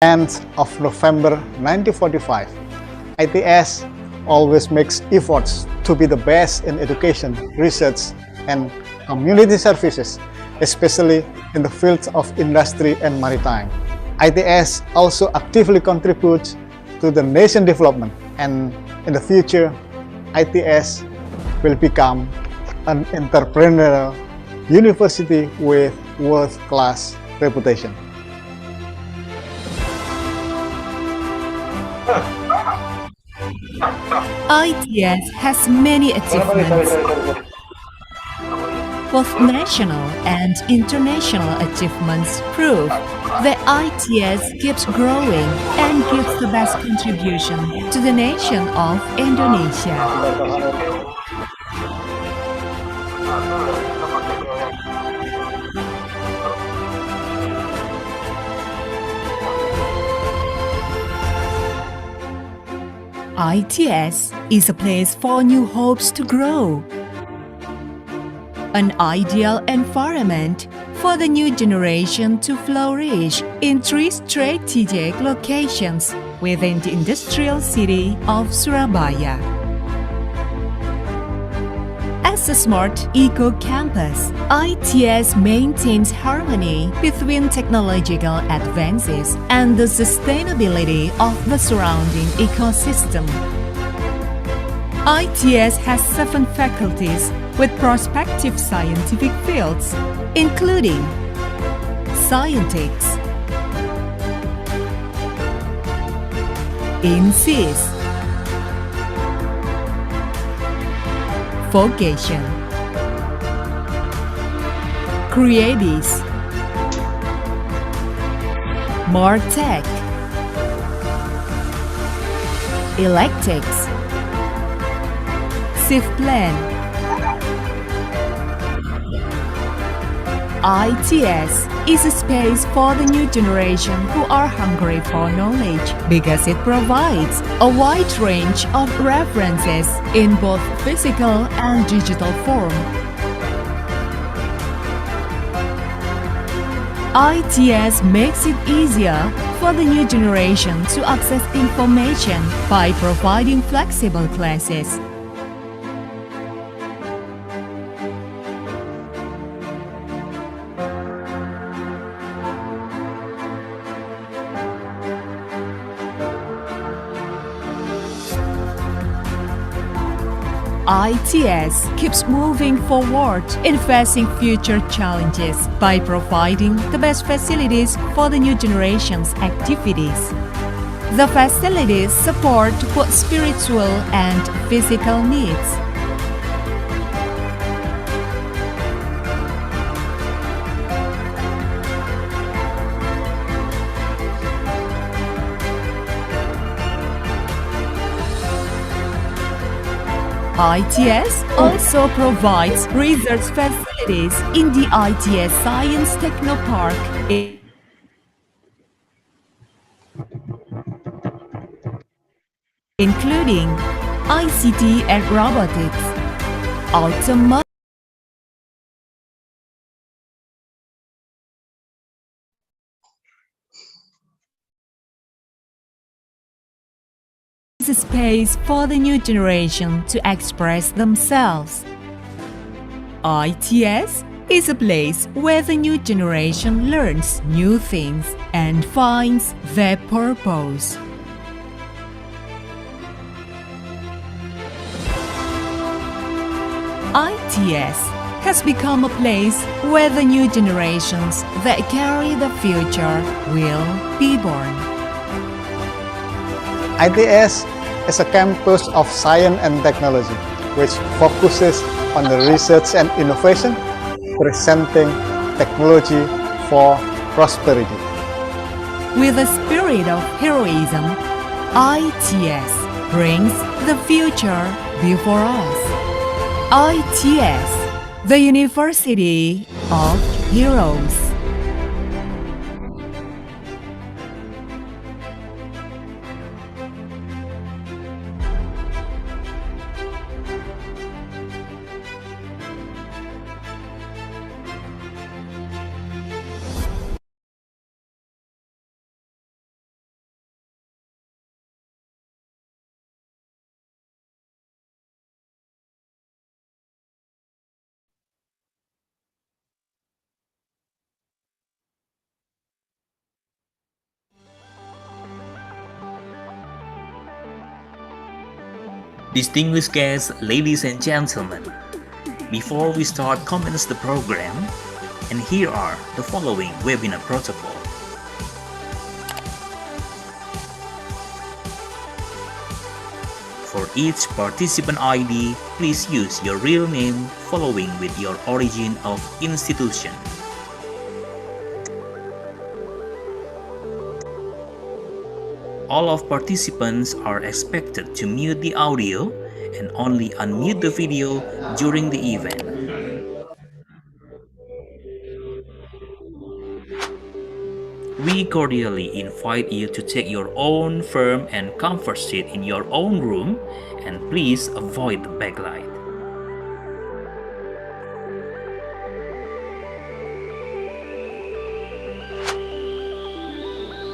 10th of November 1945, ITS always makes efforts to be the best in education, research, and community services, especially in the fields of industry and maritime. ITS also actively contributes to the nation development, and in the future, ITS will become an entrepreneurial university with world-class reputation. ITS has many achievements. Both national and international achievements prove that ITS keeps growing and gives the best contribution to the nation of Indonesia. ITS is a place for new hopes to grow, an ideal environment for the new generation to flourish in 3 strategic locations within the industrial city of Surabaya. As a smart eco-campus, ITS maintains harmony between technological advances and the sustainability of the surrounding ecosystem. ITS has 7 faculties with prospective scientific fields, including Scientics, INSIS, Vocation, Creatis, Martech, Electrics, Plan. ITS is a space for the new generation who are hungry for knowledge because it provides a wide range of references in both physical and digital form. ITS makes it easier for the new generation to access information by providing flexible classes. ITS keeps moving forward in facing future challenges by providing the best facilities for the new generation's activities. The facilities support both spiritual and physical needs. ITS also provides research facilities in the ITS Science Technopark, including ICT and robotics, automotive, a space for the new generation to express themselves. ITS is a place where the new generation learns new things and finds their purpose. ITS has become a place where the new generations that carry the future will be born. ITS is a campus of science and technology, which focuses on the research and innovation, presenting technology for prosperity. With a spirit of heroism, ITS brings the future before us. ITS, the University of Heroes. Distinguished guests, ladies and gentlemen, before we start commence the program, and here are the following webinar protocol. For each participant ID, please use your real name following with your origin of institution. All of participants are expected to mute the audio and only unmute the video during the event. We cordially invite you to take your own firm and comfort seat in your own room, and please avoid the backlight.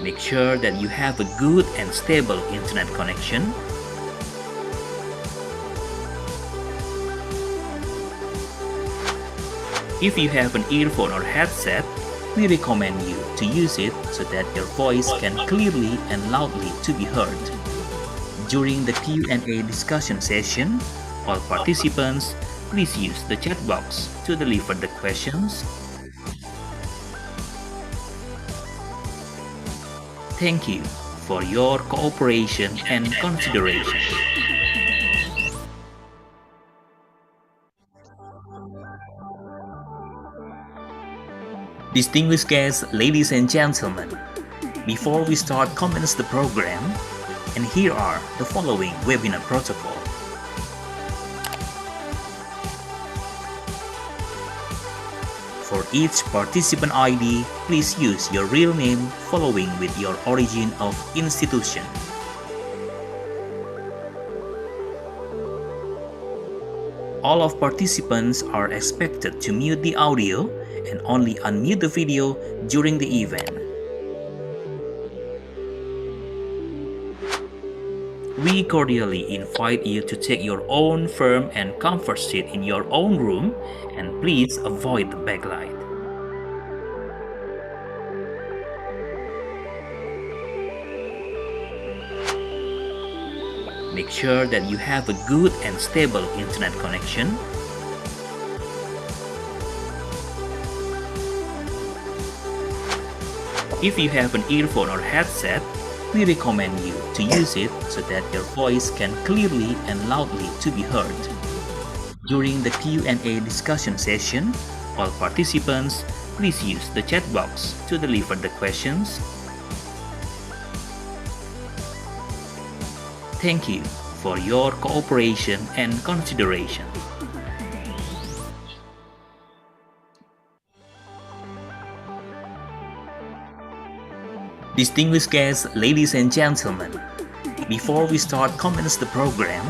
Make sure that you have a good and stable internet connection. If you have an earphone or headset, we recommend you to use it so that your voice can clearly and loudly to be heard. During the Q&A discussion session, all participants, please use the chat box to deliver the questions. Thank you for your cooperation and consideration. Distinguished guests, ladies and gentlemen, before we start commence the program, and here are the following webinar protocol. For each participant ID, please use your real name following with your origin of institution. All of participants are expected to mute the audio and only unmute the video during the event. We cordially invite you to take your own firm and comfort seat in your own room, and please avoid the backlight. Make sure that you have a good and stable internet connection. If you have an earphone or headset, we recommend you to use it so that your voice can clearly and loudly to be heard. During the Q&A discussion session, all participants, please use the chat box to deliver the questions. Thank you for your cooperation and consideration. Distinguished guests, ladies and gentlemen, before we start commence the program,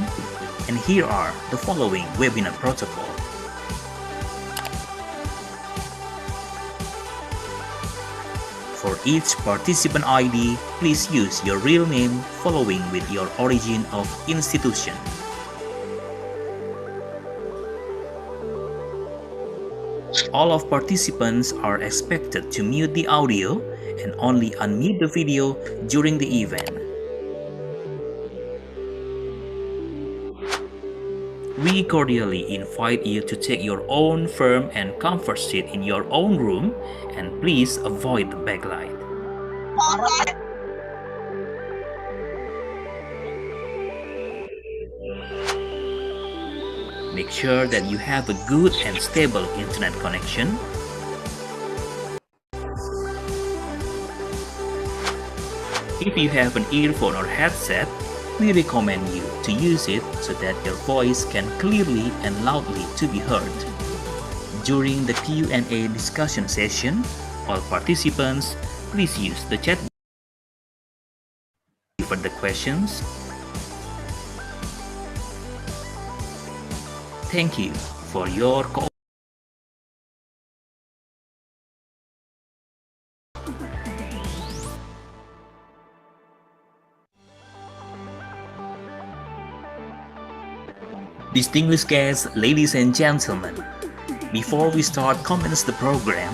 and here are the following webinar protocol. For each participant ID, please use your real name following with your origin of institution. All of participants are expected to mute the audio and only unmute the video during the event. We cordially invite you to take your own firm and comfort seat in your own room, and please avoid the backlight. Make sure that you have a good and stable internet connection. If you have an earphone or headset, we recommend you to use it so that your voice can clearly and loudly to be heard. During the Q&A discussion session, all participants, please use the chat for the questions. Thank you for your cooperation. Distinguished guests, ladies and gentlemen, before we start commence the program,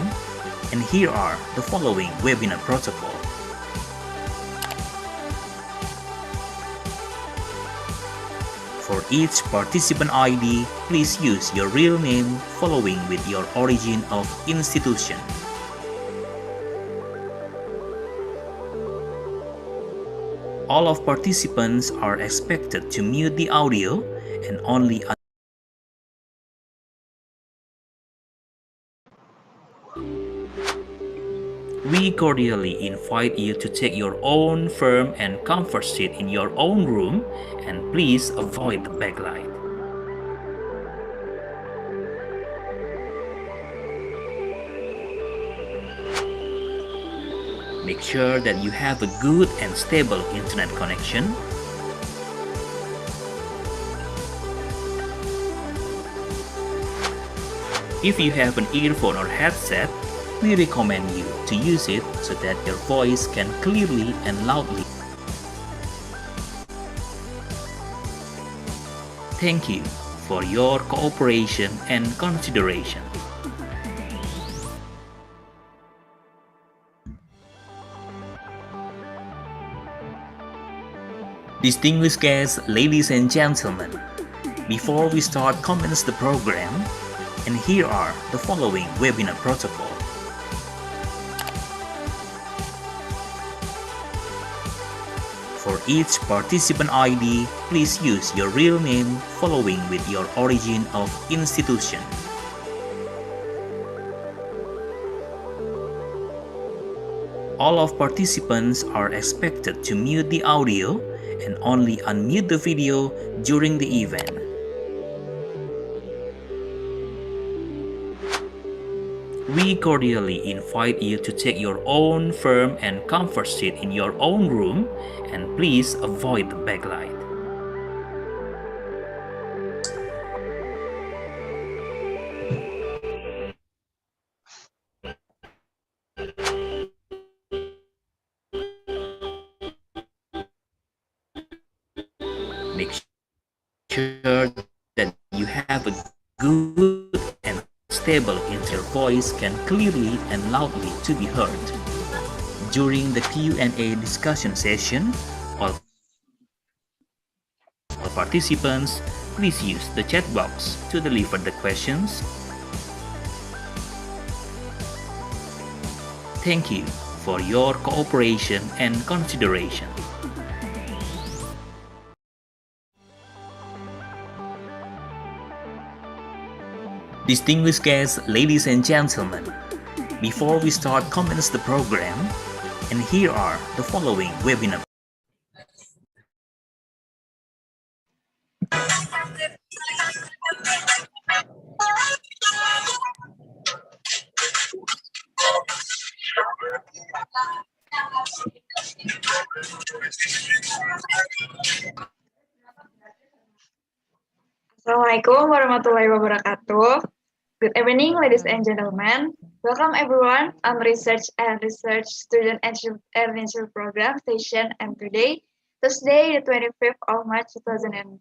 and here are the following webinar protocol. For each participant ID, please use your real name following with your origin of institution. All of participants are expected to mute the audio and only We cordially invite you to take your own firm and comfort seat in your own room and please avoid the backlight. Make sure that you have a good and stable internet connection. If you have an earphone or headset, we recommend you to use it so that your voice can clearly and loudly. Thank you for your cooperation and consideration. Distinguished guests, ladies and gentlemen, before we start commence the program, and here are the following webinar protocol. For each participant ID, please use your real name following with your origin of institution. All of participants are expected to mute the audio and only unmute the video during the event. We cordially invite you to take your own firm and comfort seat in your own room and please avoid the backlight. Make sure that you have a good and stable internet voice can clearly and loudly to be heard. During the Q&A discussion session, all participants, please use the chat box to deliver the questions. Thank you for your cooperation and consideration. Distinguished guests, ladies and gentlemen, before we start commence the program, and here are the following webinar. Assalamualaikum warahmatullahi wabarakatuh. Good evening, ladies and gentlemen. Welcome everyone on Research Student Internship Program session, and today, Thursday, the 25th of March 2021.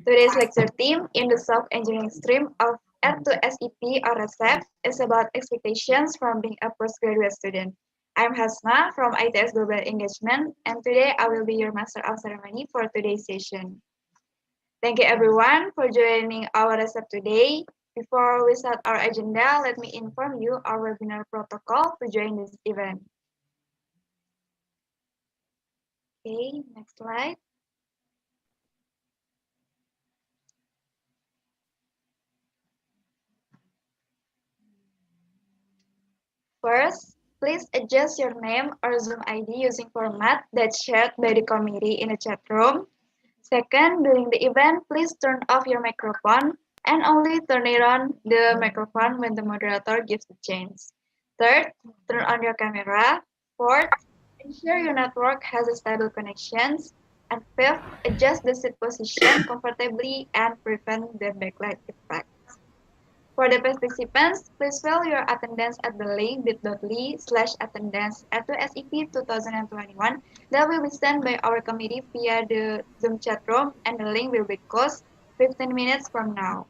Today's lecture theme in the soft engineering stream of R2SEP or R2SEP is about expectations from being a postgraduate student. I'm Hasna from ITS Global Engagement, and today I will be your master of ceremony for today's session. Thank you everyone for joining our R2SEP today. Before we start our agenda, let me inform you our webinar protocol to join this event. Okay, next slide. First, please adjust your name or Zoom ID using format that's shared by the committee in the chat room. Second, during the event, please turn off your microphone and only turn it on the microphone when the moderator gives the chance. Third, turn on your camera. Fourth, ensure your network has a stable connection. And fifth, adjust the seat position comfortably and prevent the backlight effect. For the participants, please fill your attendance at the link bit.ly/attendance R2SEP 2021 that will be sent by our committee via the Zoom chat room, and the link will be closed 15 minutes from now.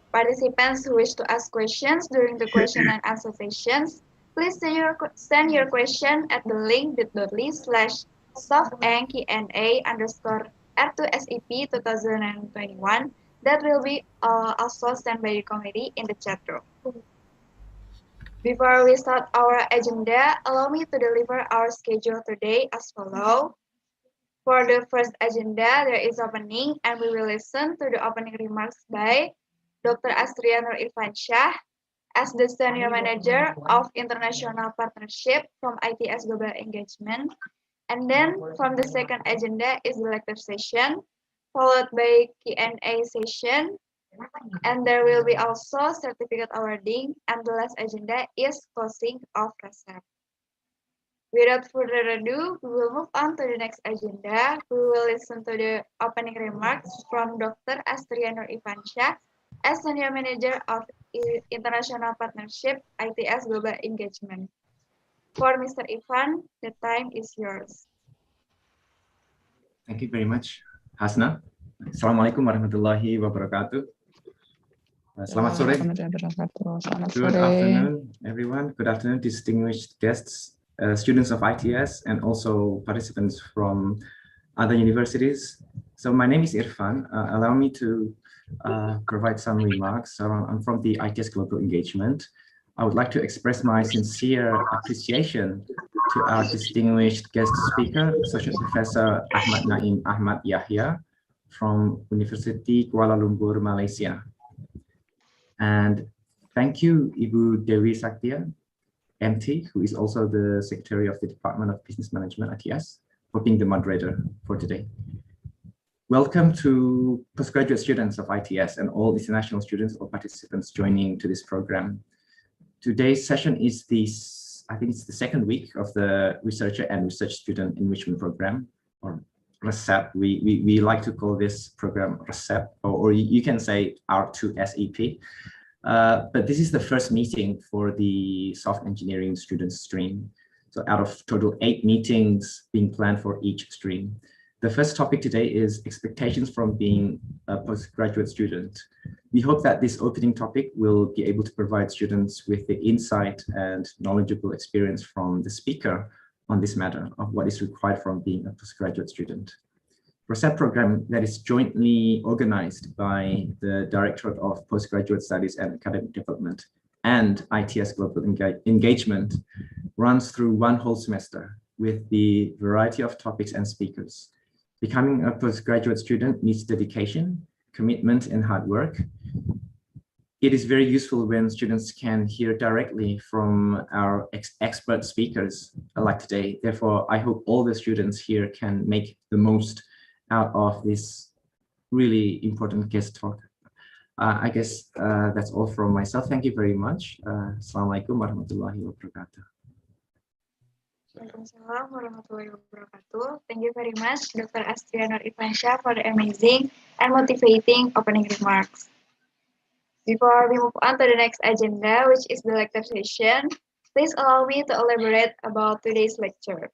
Participants who wish to ask questions during the question and answer sessions, please send your question at the link bit.ly/softandqa_R R2SEP 2021 that will be also sent by the committee in the chat room. Before we start our agenda, allow me to deliver our schedule today as follows. For the first agenda, there is opening, and we will listen to the opening remarks by Dr. Astria Nur Irfansyah as the Senior Manager of International Partnership from ITS Global Engagement. And then from the second agenda is the lecture session, followed by Q&A session. And there will be also certificate awarding, and the last agenda is closing of R2SEP. Without further ado, we will move on to the next agenda. We will listen to the opening remarks from Dr. Astria Nur Irfansyah as Senior Manager of International Partnership, ITS Global Engagement. For Mr. Ivan, the time is yours. Thank you very much, Hasna. Assalamualaikum warahmatullahi wabarakatuh. Selamat sore. Good afternoon, everyone. Good afternoon, distinguished guests, students of ITS, and also participants from other universities. So my name is Irfan. Allow me to provide some remarks. I'm from the ITS Global Engagement. I would like to express my sincere appreciation to our distinguished guest speaker, Associate Professor Ahmad Naim Ahmad Yahya from University Kuala Lumpur, Malaysia. And thank you, Ibu Dewi Saktia, MT, who is also the Secretary of the Department of Business Management at ITS, for being the moderator for today. Welcome to postgraduate students of ITS and all international students or participants joining to this program. Today's session is I think it's the second week of the Researcher and Research Student Enrichment Program, or R2SEP. We like to call this program R2SEP, or you can say R2SEP. But this is the first meeting for the soft engineering students stream. So out of total 8 meetings being planned for each stream. The first topic today is expectations from being a postgraduate student. We hope that this opening topic will be able to provide students with the insight and knowledgeable experience from the speaker on this matter of what is required from being a postgraduate student. R2SEP program that is jointly organized by the Directorate of Postgraduate Studies and Academic Development and ITS Global Engagement runs through one whole semester with the variety of topics and speakers. Becoming a postgraduate student needs dedication, commitment, and hard work. It is very useful when students can hear directly from our expert speakers like today. Therefore, I hope all the students here can make the most out of this really important guest talk. I guess that's all from myself. Thank you very much. Assalamualaikum warahmatullahi wabarakatuh. Waalaikumsalam warahmatullahi wabarakatuh. Thank you very much, Dr. Astria Nur Irfansyah, for the amazing and motivating opening remarks. Before we move on to the next agenda, which is the lecture session, please allow me to elaborate about today's lecture.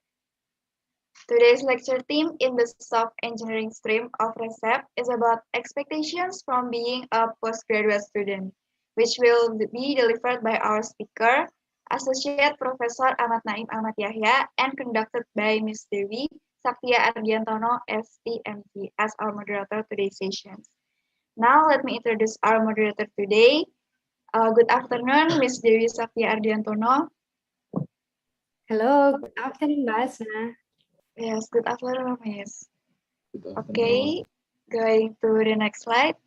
Today's lecture theme in the soft engineering stream of R2SEP is about expectations from being a postgraduate student, which will be delivered by our speaker, Associate Professor Ahmad Naim Ahmad Yahya, and conducted by Ms. Dewi Saktia Ardiantono, STMT, as our moderator today's session. Now, let me introduce our moderator today. Good afternoon, Ms. Dewi Saktia Ardiantono. Hello, good afternoon, Mbak Asna. Yes, good afternoon, Miss. Okay, going to the next slide.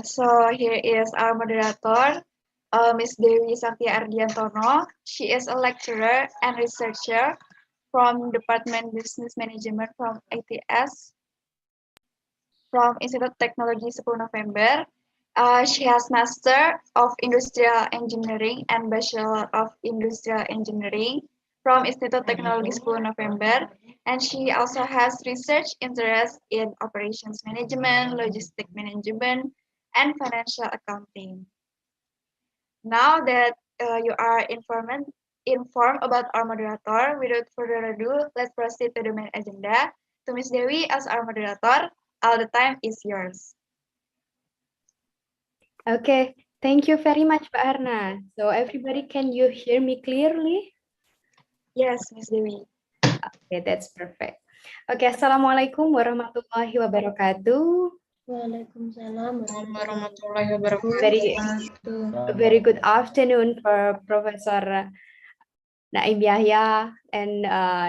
So here is our moderator, Ms. Dewi Saktia Ardiantono. She is a lecturer and researcher from Department Business Management from ITS, from Institute Technology 10 November. She has Master of Industrial Engineering and Bachelor of Industrial Engineering from Institute Technology 10 November, and she also has research interest in operations management, logistic management, and financial accounting. Now that you are informed about our moderator, without further ado, let's proceed to the main agenda. To Ms. Dewi as our moderator, all the time is yours. Okay, thank you very much, Mbak Arna. So everybody, can you hear me clearly? Yes, Ms. Dewi. Okay, that's perfect. Okay, Assalamualaikum warahmatullahi wabarakatuh. Waalaikumsalam warahmatullahi wabarakatuh. Very good afternoon for Professor Naim Yahya and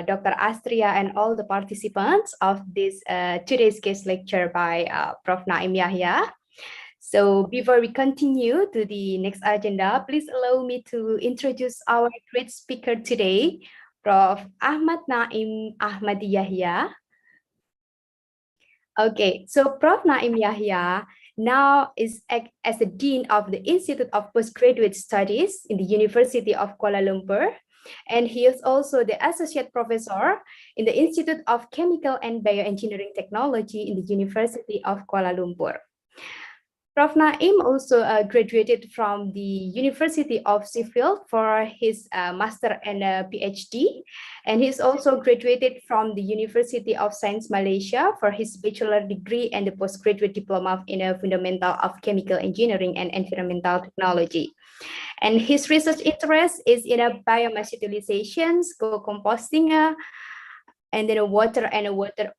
Dr. Astria and all the participants of this today's guest lecture by Prof. Naim Yahya. So before we continue to the next agenda, please allow me to introduce our great speaker today, Prof. Ahmad Naim Ahmad Yahya. Okay, so Prof. Naim Yahya now is as the Dean of the Institute of Postgraduate Studies in the University of Kuala Lumpur, and he is also the Associate Professor in the Institute of Chemical and Bioengineering Technology in the University of Kuala Lumpur. Prof. Naim also graduated from the University of Sheffield for his master and PhD, and he's also graduated from the University of Science Malaysia for his bachelor degree and the postgraduate diploma in a fundamental of chemical engineering and environmental technology. And his research interest is in biomass utilizations, co-composting, and then water and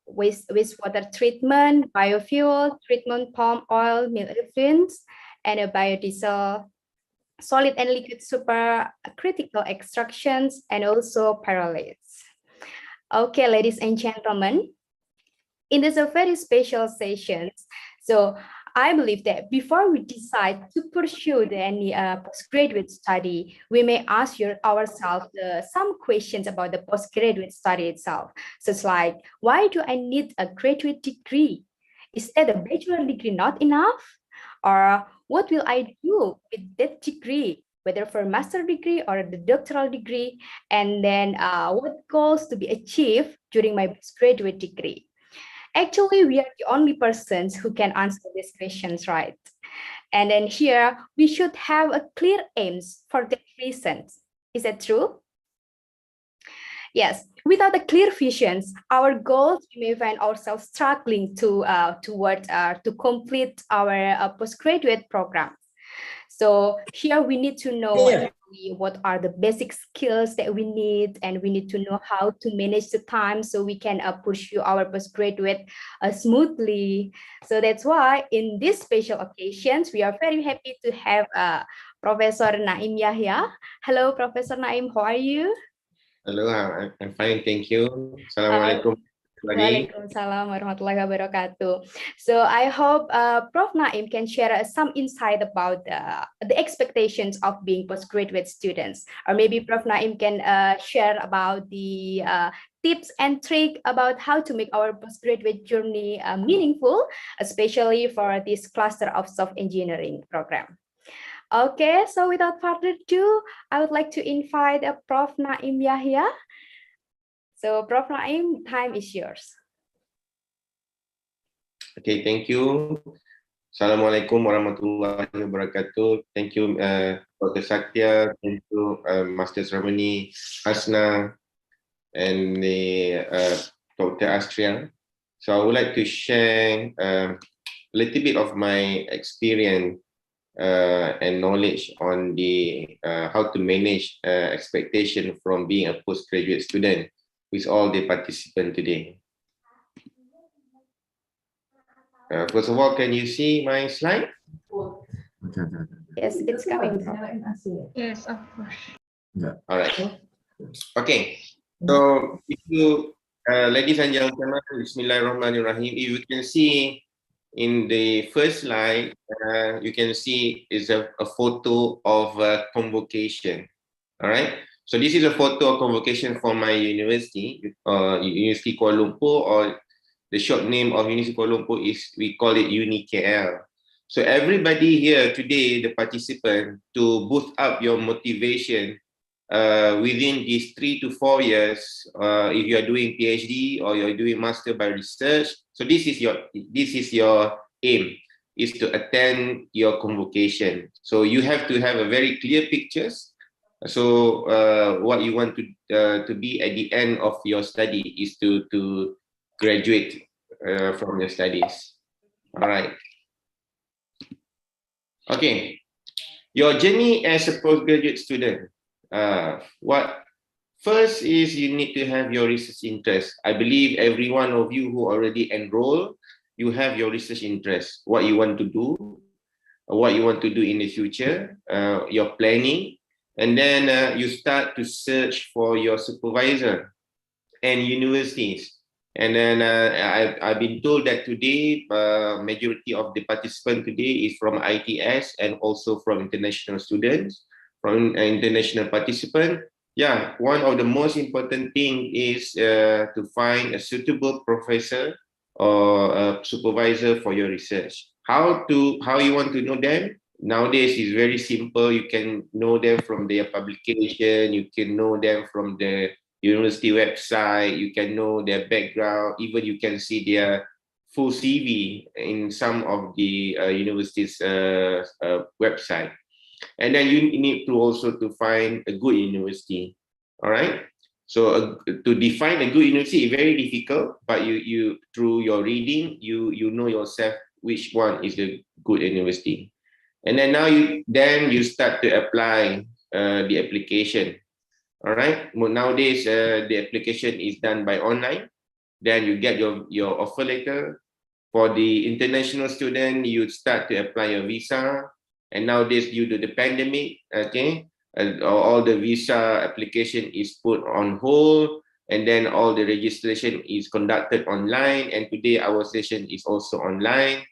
wastewater treatment, biofuel, treatment palm oil, mill effluents, and biodiesel, solid and liquid supercritical extractions, and also pyrolysis. Okay, ladies and gentlemen, in this very special session, so I believe that before we decide to pursue any postgraduate study, we may ask ourselves some questions about the postgraduate study itself. So it's like, why do I need a graduate degree? Is that a bachelor degree not enough? Or what will I do with that degree, whether for a master degree or the doctoral degree? And then what goals to be achieved during my postgraduate degree? Actually, we are the only persons who can answer these questions, right? And then here, we should have a clear aims for that reasons. Is that true? Yes, without a clear visions, our goals, we may find ourselves struggling to complete our postgraduate programs. So here we need to know what are the basic skills that we need, and we need to know how to manage the time so we can pursue our postgraduate smoothly. So that's why in these special occasions, we are very happy to have Professor Naim Yahya. Hello, Professor Naim, how are you? Hello, I'm fine, thank you. Assalamualaikum. Waalaikumsalam warahmatullahi wabarakatuh. So I hope Prof. Naim can share some insight about the expectations of being postgraduate students, or maybe Prof. Naim can share about the tips and tricks about how to make our postgraduate journey meaningful, especially for this cluster of software engineering program. Okay, so without further ado, I would like to invite Prof. Naim Yahya. So, Prof. Naim, time is yours. Okay, thank you. Assalamualaikum warahmatullahi wabarakatuh. Thank you, Dr. Satya. Thank you, Master Ramani, Hasna, and Dr. Astria. So, I would like to share a little bit of my experience and knowledge on the how to manage expectation from being a postgraduate student with all the participants today. First of all, can you see my slide? Yes, it's coming. Yes, of course. All right. Okay. So, if you, ladies and gentlemen, Bismillahirrahmanirrahim, if you can see in the first slide, you can see is a photo of a convocation. All right. So this is a photo of convocation for my university, University Kuala Lumpur, or the short name of University Kuala Lumpur is, we call it UniKL. So everybody here today, the participant, to boost up your motivation within these 3 to 4 years, if you are doing PhD or you're doing master by research. So this is your aim, is to attend your convocation. So you have to have a very clear pictures. So what you want to be at the end of your study is to graduate from your studies. All right. Okay. Your journey as a postgraduate student. First is you need to have your research interest. I believe every one of you who already enrolled, you have your research interest, what you want to do, what you want to do in the future, your planning, and then you start to search for your supervisor and universities. And then I've been told that today, majority of the participants today is from ITS and also from international students, from international participants. Yeah, one of the most important thing is to find a suitable professor or a supervisor for your research. How you want to know them? Nowadays is very simple. You can know them from their publication. You can know them from the university website. You can know their background. Even you can see their full CV in some of the universities' website. And then you need to also to find a good university. All right. So to define a good university is very difficult, but you through your reading, you know yourself which one is the good university. And then now you start to apply the application. All right. Nowadays the application is done by online. Then you get your offer letter. For the international student, you start to apply your visa. And nowadays, due to the pandemic, okay, all the visa application is put on hold, and then all the registration is conducted online. And today our session is also online.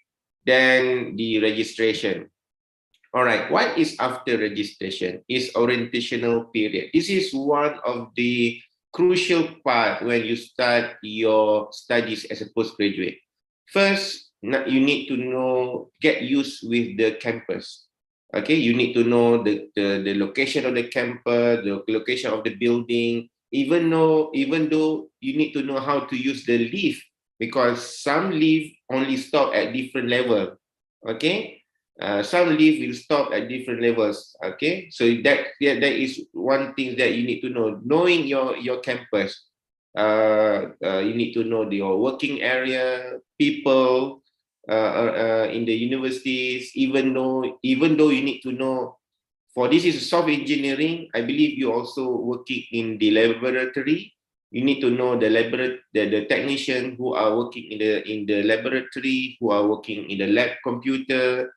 Then the registration. All right, what is after registration? Is orientational period. This is one of the crucial part when you start your studies as a postgraduate. First, you need to get used with the campus. Okay, you need to know the location of the campus, the location of the building, even though you need to know how to use the lift, because some lift only stop at different level. Okay, some lift will stop at different levels. Okay, so that is one thing that you need to know. Knowing your campus, you need to know your working area, people in the universities. Even though you need to know, for this is software engineering, I believe you also working in the laboratory. You need to know the technician who are working in the laboratory, who are working in the lab computer.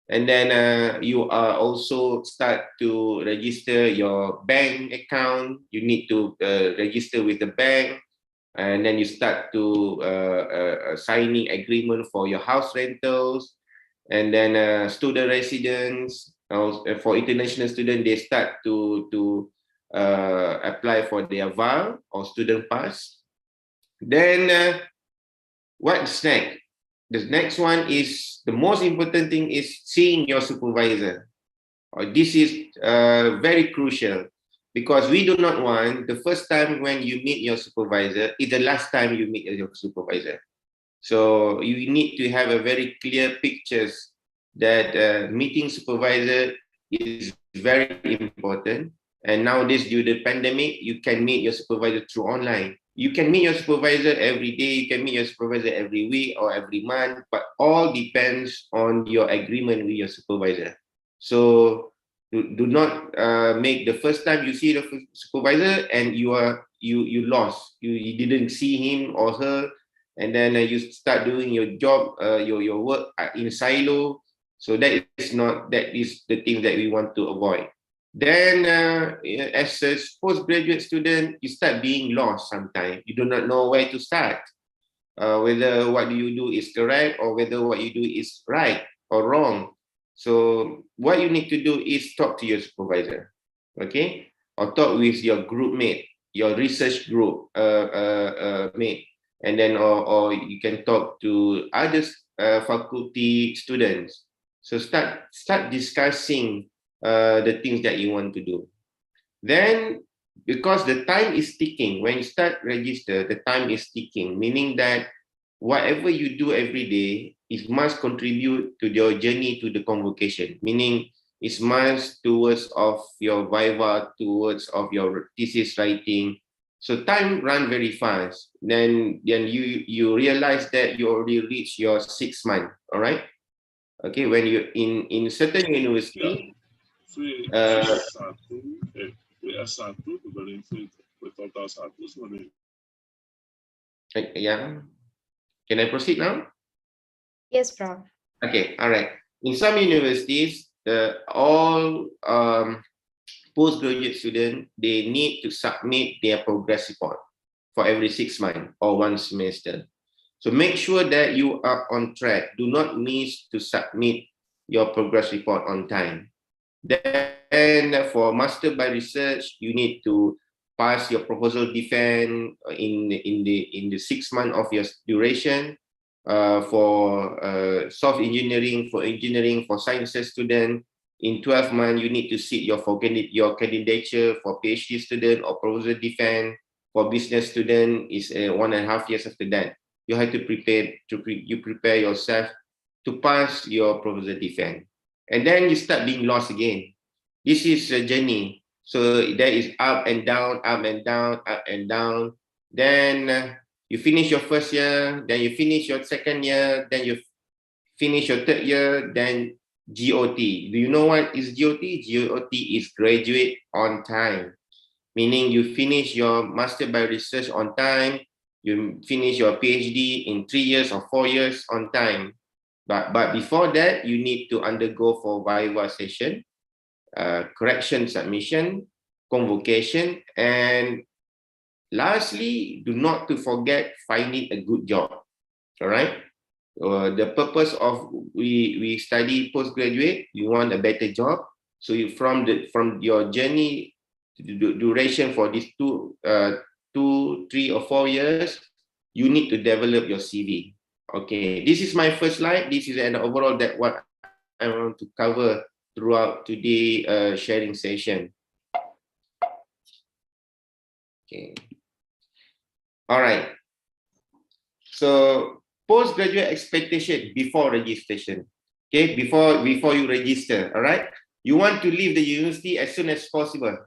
And then you are also start to register your bank account. You need to register with the bank, and then you start to signing agreement for your house rentals. And then student residence, for international students, they start to apply for their VAL or student pass. Then what's next? The next one is, the most important thing is seeing your supervisor. This is very crucial, because we do not want the first time when you meet your supervisor is the last time you meet your supervisor. So you need to have a very clear pictures that meeting supervisor is very important. And nowadays, due to the pandemic, you can meet your supervisor through online. You can meet your supervisor every day, you can meet your supervisor every week or every month, but all depends on your agreement with your supervisor. So do not make the first time you see the supervisor and you lost. You didn't see him or her, and then you start doing your job, your work in silo. So that is the thing that we want to avoid. Then as a postgraduate student, you start being lost sometimes. You do not know where to start, whether what you do is correct or whether what you do is right or wrong. So what you need to do is talk to your supervisor, okay? Or talk with your group mate, your research group mate. And then or you can talk to other faculty students. So start discussing the things that you want to do. Then, because the time is ticking, when you start register, the time is ticking, meaning that whatever you do every day, it must contribute to your journey to the convocation, meaning it must towards of your viva, towards of your thesis writing. So time run very fast. Then you realize that you already reached your 6 month, all right? Okay, when you in certain university, Yeah. Can I proceed now? Yes, Prof. Okay, all right. In some universities, all postgraduate students, they need to submit their progress report for every 6 months or 1 semester. So make sure that you are on track. Do not miss to submit your progress report on time. Then for master by research, you need to pass your proposal defense in the 6 months of your duration. For soft engineering, for engineering, for sciences student, in 12 months, you need to sit your candidature for PhD student or proposal defense. For business student, is 1.5 years after that. You have to prepare yourself to pass your proposal defense. And then you start being lost again. This is a journey. So there is up and down, up and down, up and down. Then you finish your first year, then you finish your second year, then you finish your third year, then GOT. Do you know what is GOT? GOT is graduate on time, meaning you finish your master by research on time, you finish your PhD in 3 years or 4 years on time. But before that, you need to undergo for viva session, correction submission, convocation, and lastly, do not to forget finding a good job. All right. The purpose of we study postgraduate, you want a better job. So you from your journey, the duration for these 2, 3 or 4 years, you need to develop your CV. Okay, this is my first slide. This is an overall that what I want to cover throughout today sharing session. Okay. All right. So postgraduate expectation before registration. Okay, before you register. All right. You want to leave the university as soon as possible.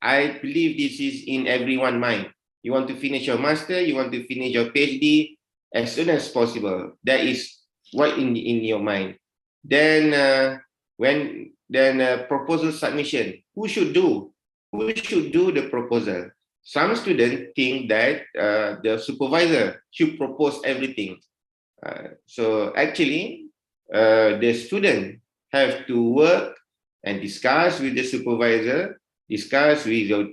I believe this is in everyone's mind. You want to finish your master. You want to finish your PhD as soon as possible. That is what in your mind. Then proposal submission. Who should do the proposal? Some students think that the supervisor should propose everything. So actually, the student have to work and discuss with the supervisor, discuss with your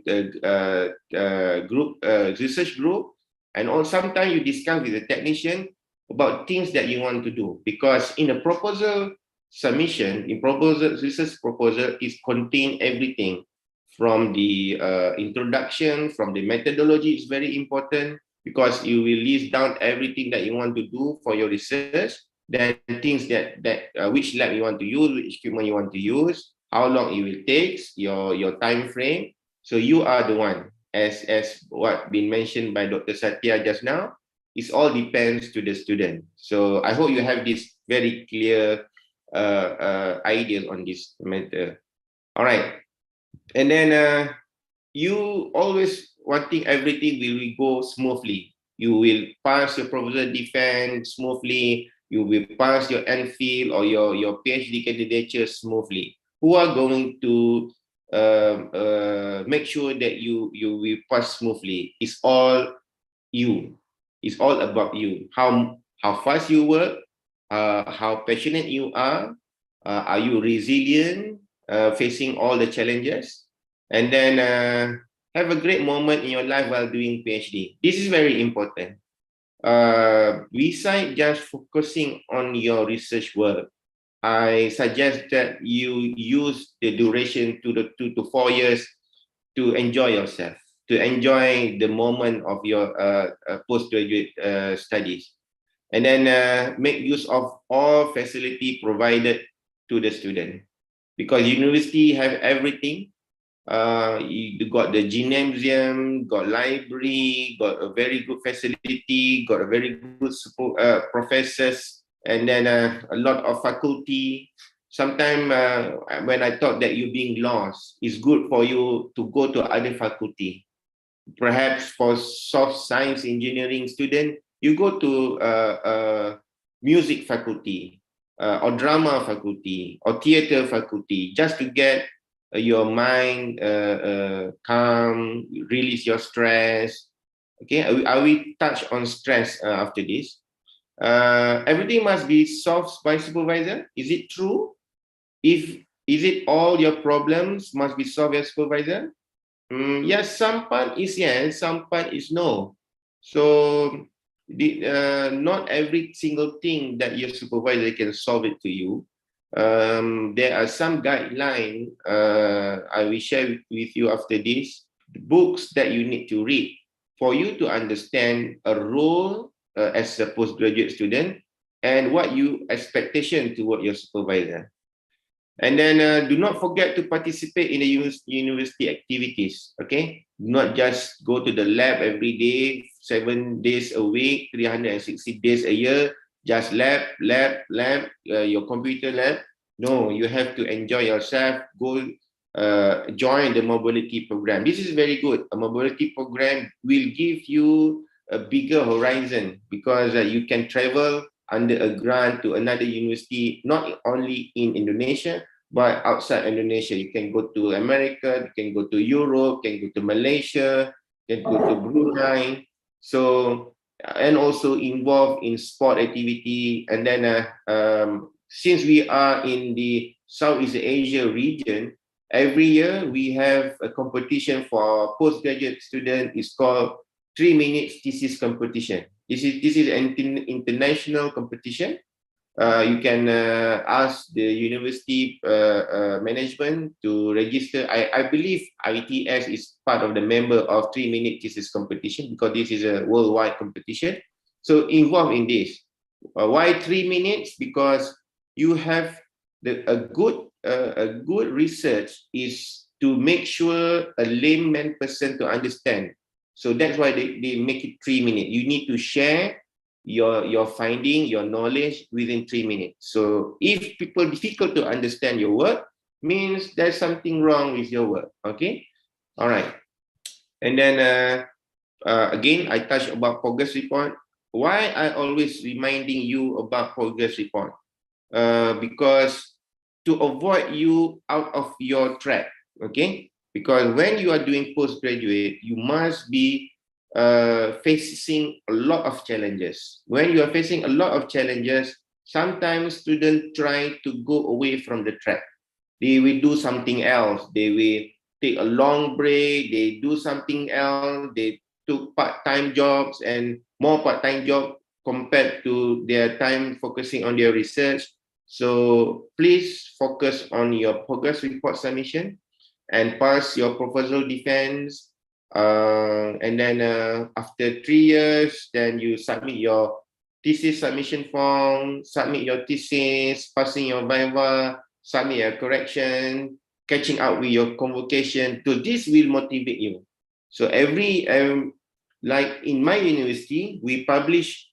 research group, and also sometimes you discuss with the technician about things that you want to do. Because in a proposal submission, research proposal is contain everything from the introduction, from the methodology is very important, because you will list down everything that you want to do for your research, then things that which lab you want to use, which equipment you want to use, how long it will take, your time frame. So you are the one, as what been mentioned by Dr. Satya just now. It all depends to the student. So I hope you have this very clear ideas on this matter. All right. And then you always wanting everything will go smoothly. You will pass your proposal defense smoothly. You will pass your MPhil or your PhD candidature smoothly. Who are going to make sure that you will pass smoothly? It's all you. It's all about you. How fast you work, how passionate you are you resilient facing all the challenges, and then have a great moment in your life while doing PhD. This is very important. Besides just focusing on your research work, I suggest that you use the duration to the 2 to 4 years to enjoy yourself, to enjoy the moment of your postgraduate studies, and then make use of all facility provided to the student, because university have everything. You got the gymnasium, got library, got a very good facility, got a very good support, professors, and then a lot of faculty. Sometimes when I thought that you being lost, it's good for you to go to other faculty. Perhaps for soft science engineering student, you go to music faculty, or drama faculty, or theater faculty, just to get your mind calm, release your stress. Okay, I will touch on stress after this. Everything must be solved by supervisor. Is it true? Is it all your problems must be solved by supervisor? Yes, some part is yes, some part is no. So not every single thing that your supervisor can solve it to you. There are some guidelines I will share with you after this. The books that you need to read for you to understand a role as a postgraduate student and what you expectation toward your supervisor. And then do not forget to participate in the university activities, okay? Not just go to the lab every day, 7 days a week, 360 days a year, just lab, your computer lab. No, you have to enjoy yourself, go join the mobility program. This is very good. A mobility program will give you a bigger horizon because you can travel under a grant to another university, not only in Indonesia, but outside Indonesia. You can go to America, you can go to Europe, you can go to Malaysia, you can go to Brunei. So, and also involved in sport activity. And then since we are in the Southeast Asia region, every year we have a competition for postgraduate students. It's called 3 minutes thesis competition. This is an international competition. You can ask the university management to register. I believe ITS is part of the member of 3 minute thesis competition because this is a worldwide competition. So involved in this. Why 3 minutes? Because you have a good research is to make sure a layman person to understand. So that's why they make it 3 minutes. You need to share your finding, your knowledge within 3 minutes. So if people difficult to understand your work, means there's something wrong with your work. Okay, all right. And then again, I touched about progress report. Why I always reminding you about progress report? Because to avoid you out of your track. Okay, because when you are doing postgraduate, you must be facing a lot of challenges. When you are facing a lot of challenges, sometimes students try to go away from the track. They will do something else. They will take a long break. They do something else. They took part-time jobs and more part-time job compared to their time focusing on their research. So please focus on your progress report submission and pass your proposal defense. And then after 3 years, then you submit your thesis submission form, submit your thesis, passing your viva, submit your correction, catching up with your convocation. So this will motivate you. So every, like in my university, we publish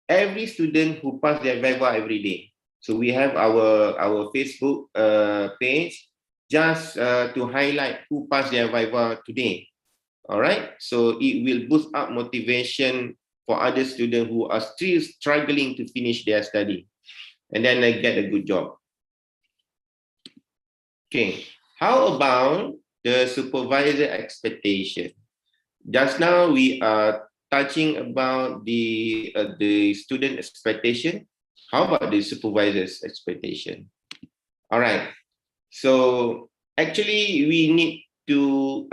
every student who passed their viva every day. So we have our Facebook page just to highlight who passed their viva today. All right, so it will boost up motivation for other students who are still struggling to finish their study, and then they get a good job. Okay, how about the supervisor expectation? Just now we are touching about the student expectation. How about the supervisor's expectation? All right, so actually we need to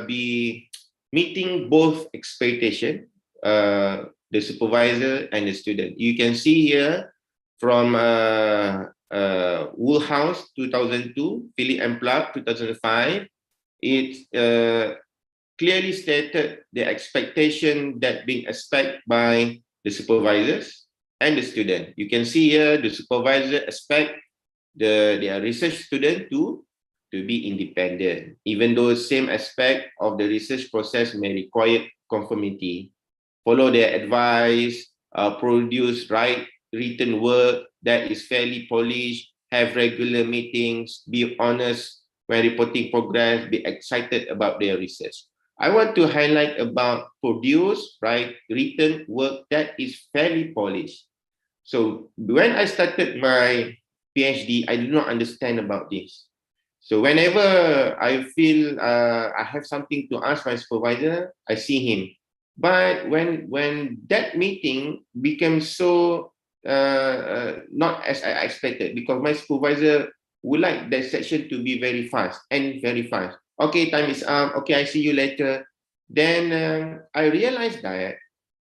be meeting both expectation, the supervisor and the student. You can see here from Woolhouse 2002, Philip and Clark 2005, it clearly stated the expectation that being expected by the supervisors and the student. You can see here the supervisor expect their research student to be independent, even though same aspect of the research process may require conformity. Follow their advice, produce written work that is fairly polished, have regular meetings, be honest when reporting progress, be excited about their research. I want to highlight about produce written work that is fairly polished. So when I started my PhD, I did not understand about this. So whenever I feel I have something to ask my supervisor, I see him. But when that meeting became so not as I expected, because my supervisor would like that section to be very fast and very fast. Okay, time is up. Okay, I see you later. Then I realized that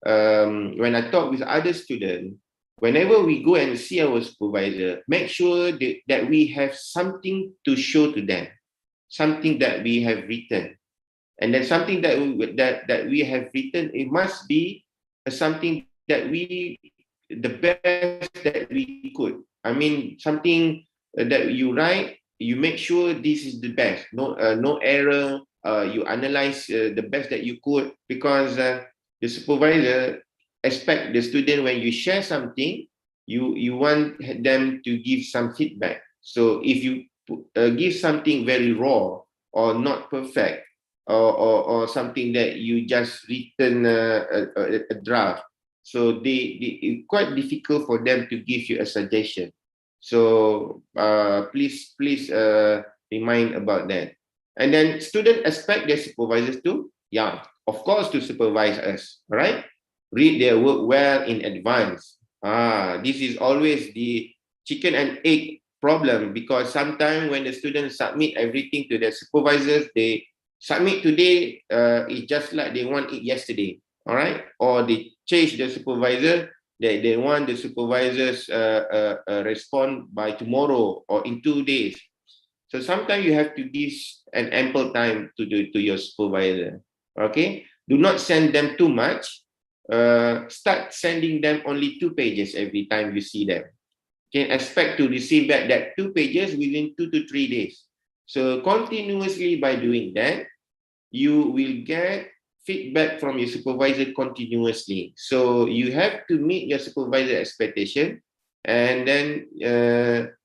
when I talk with other students, whenever we go and see our supervisor, make sure that we have something to show to them, something that we have written. And then something that we have written, it must be something that the best that we could. I mean, something that you write, you make sure this is the best, no error. You analyze the best that you could, because the supervisor expect the student, when you share something, you want them to give some feedback. So if you give something very raw or not perfect, or something that you just written a draft, so it's quite difficult for them to give you a suggestion. So please remind about that. And then students expect their supervisors to, of course, to supervise us, right? Read their work well in advance. This is always the chicken and egg problem, because sometimes when the students submit everything to their supervisors, they submit today, it's just like they want it yesterday, all right? Or they change the supervisor, they want the supervisors respond by tomorrow or in 2 days. So sometimes you have to give an ample time to your supervisor, okay? Do not send them too much. Start sending them only 2 pages every time you see them. Can expect to receive back that 2 pages within 2 to 3 days. So continuously by doing that, you will get feedback from your supervisor continuously. So you have to meet your supervisor expectation, and then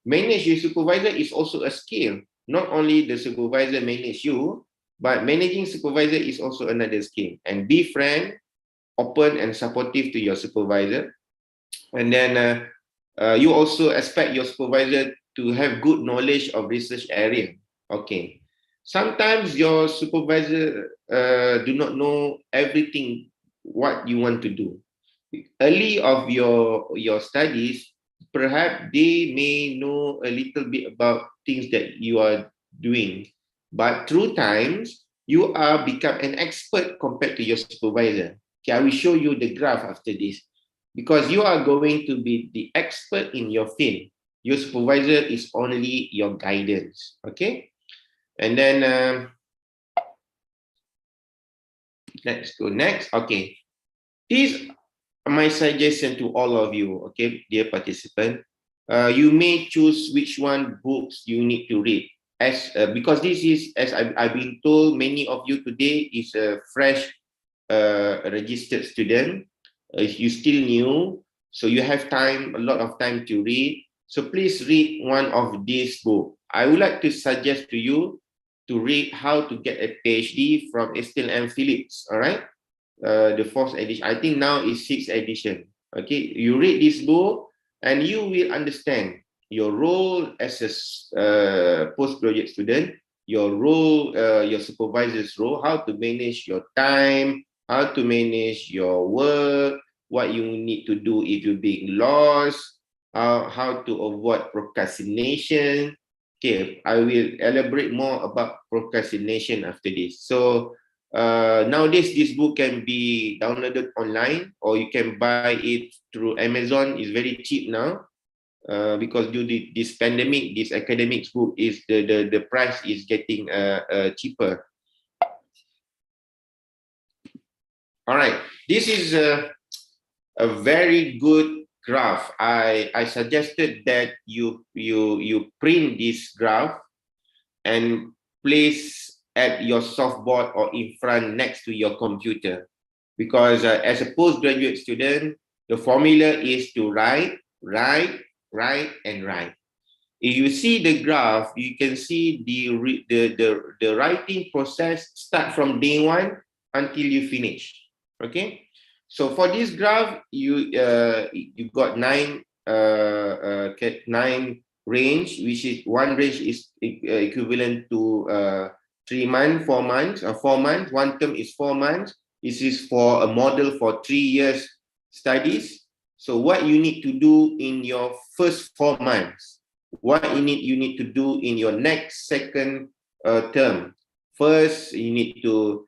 manage your supervisor is also a skill. Not only the supervisor manage you, but managing supervisor is also another skill. And be frank, open and supportive to your supervisor. And then you also expect your supervisor to have good knowledge of research area. Okay. Sometimes your supervisor do not know everything what you want to do. Early of your studies, perhaps they may know a little bit about things that you are doing, but through times you are become an expert compared to your supervisor. Okay, I will show you the graph after this, because you are going to be the expert in your field. Your supervisor is only your guidance. Okay, and then let's go next. Okay, these are my suggestion to all of you. Okay, dear participant, you may choose which one books you need to read, as because this is, as I've been told, many of you today is a fresh registered student. You still new, so you have time, a lot of time to read. So please read one of these books. I would like to suggest to you to read How to Get a PhD from Estelle M. Phillips. All right, the 4th edition. I think now is 6th edition. Okay, you read this book and you will understand your role as a postgraduate student, your role, your supervisor's role, how to manage your time, how to manage your work, what you need to do if you're being lost, how to avoid procrastination. Okay, I will elaborate more about procrastination after this. So nowadays, this book can be downloaded online, or you can buy it through Amazon. It's very cheap now, because due to this pandemic, this academic book is the price is getting cheaper. All right, this is a very good graph. I suggested that you print this graph and place at your softboard or in front next to your computer, because as a postgraduate student, the formula is to write, and write. If you see the graph, you can see the writing process start from day 1 until you finish. Okay, so for this graph, you got 9 range, which is one range is equivalent to 3 months, 4 months, 4 months. One term is 4 months. This is for a model for 3 years studies. So what you need to do in your first 4 months, what you need to do in your next second term. First, you need to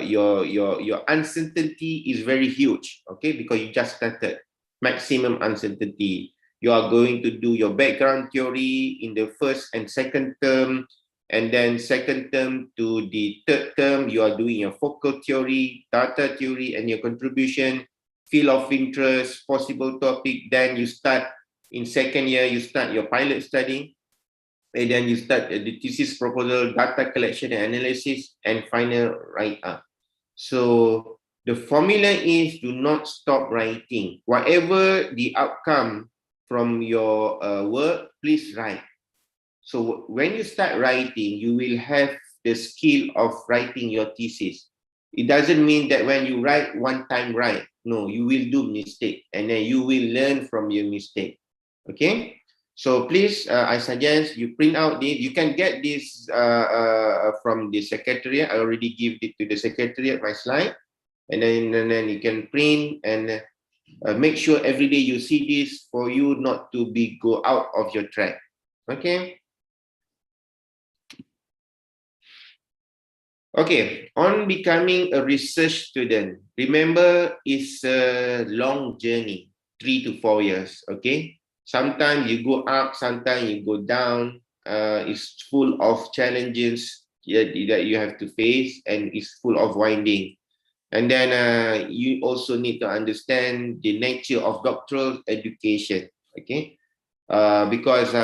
your uncertainty is very huge, okay, because you just started. Maximum uncertainty. You are going to do your background theory in the first and second term, and then second term to the third term, you are doing your focal theory, data theory, and your contribution, field of interest, possible topic. Then you start in second year, you start your pilot study, and then you start the thesis proposal, data collection and analysis, and final write-up. So the formula is do not stop writing. Whatever the outcome from your work, please write. So when you start writing, you will have the skill of writing your thesis. It doesn't mean that when you write one time right. No, you will do mistake, and then you will learn from your mistake. Okay? So please, I suggest you print out this. You can get this from the secretariat. I already give it to the secretariat, my slide. And then you can print and make sure every day you see this for you not to go out of your track. Okay? Okay, on becoming a research student, remember it's a long journey, 3 to 4 years, okay? Sometimes you go up, sometimes you go down. It's full of challenges that you have to face, and it's full of winding. And then you also need to understand the nature of doctoral education, okay? Because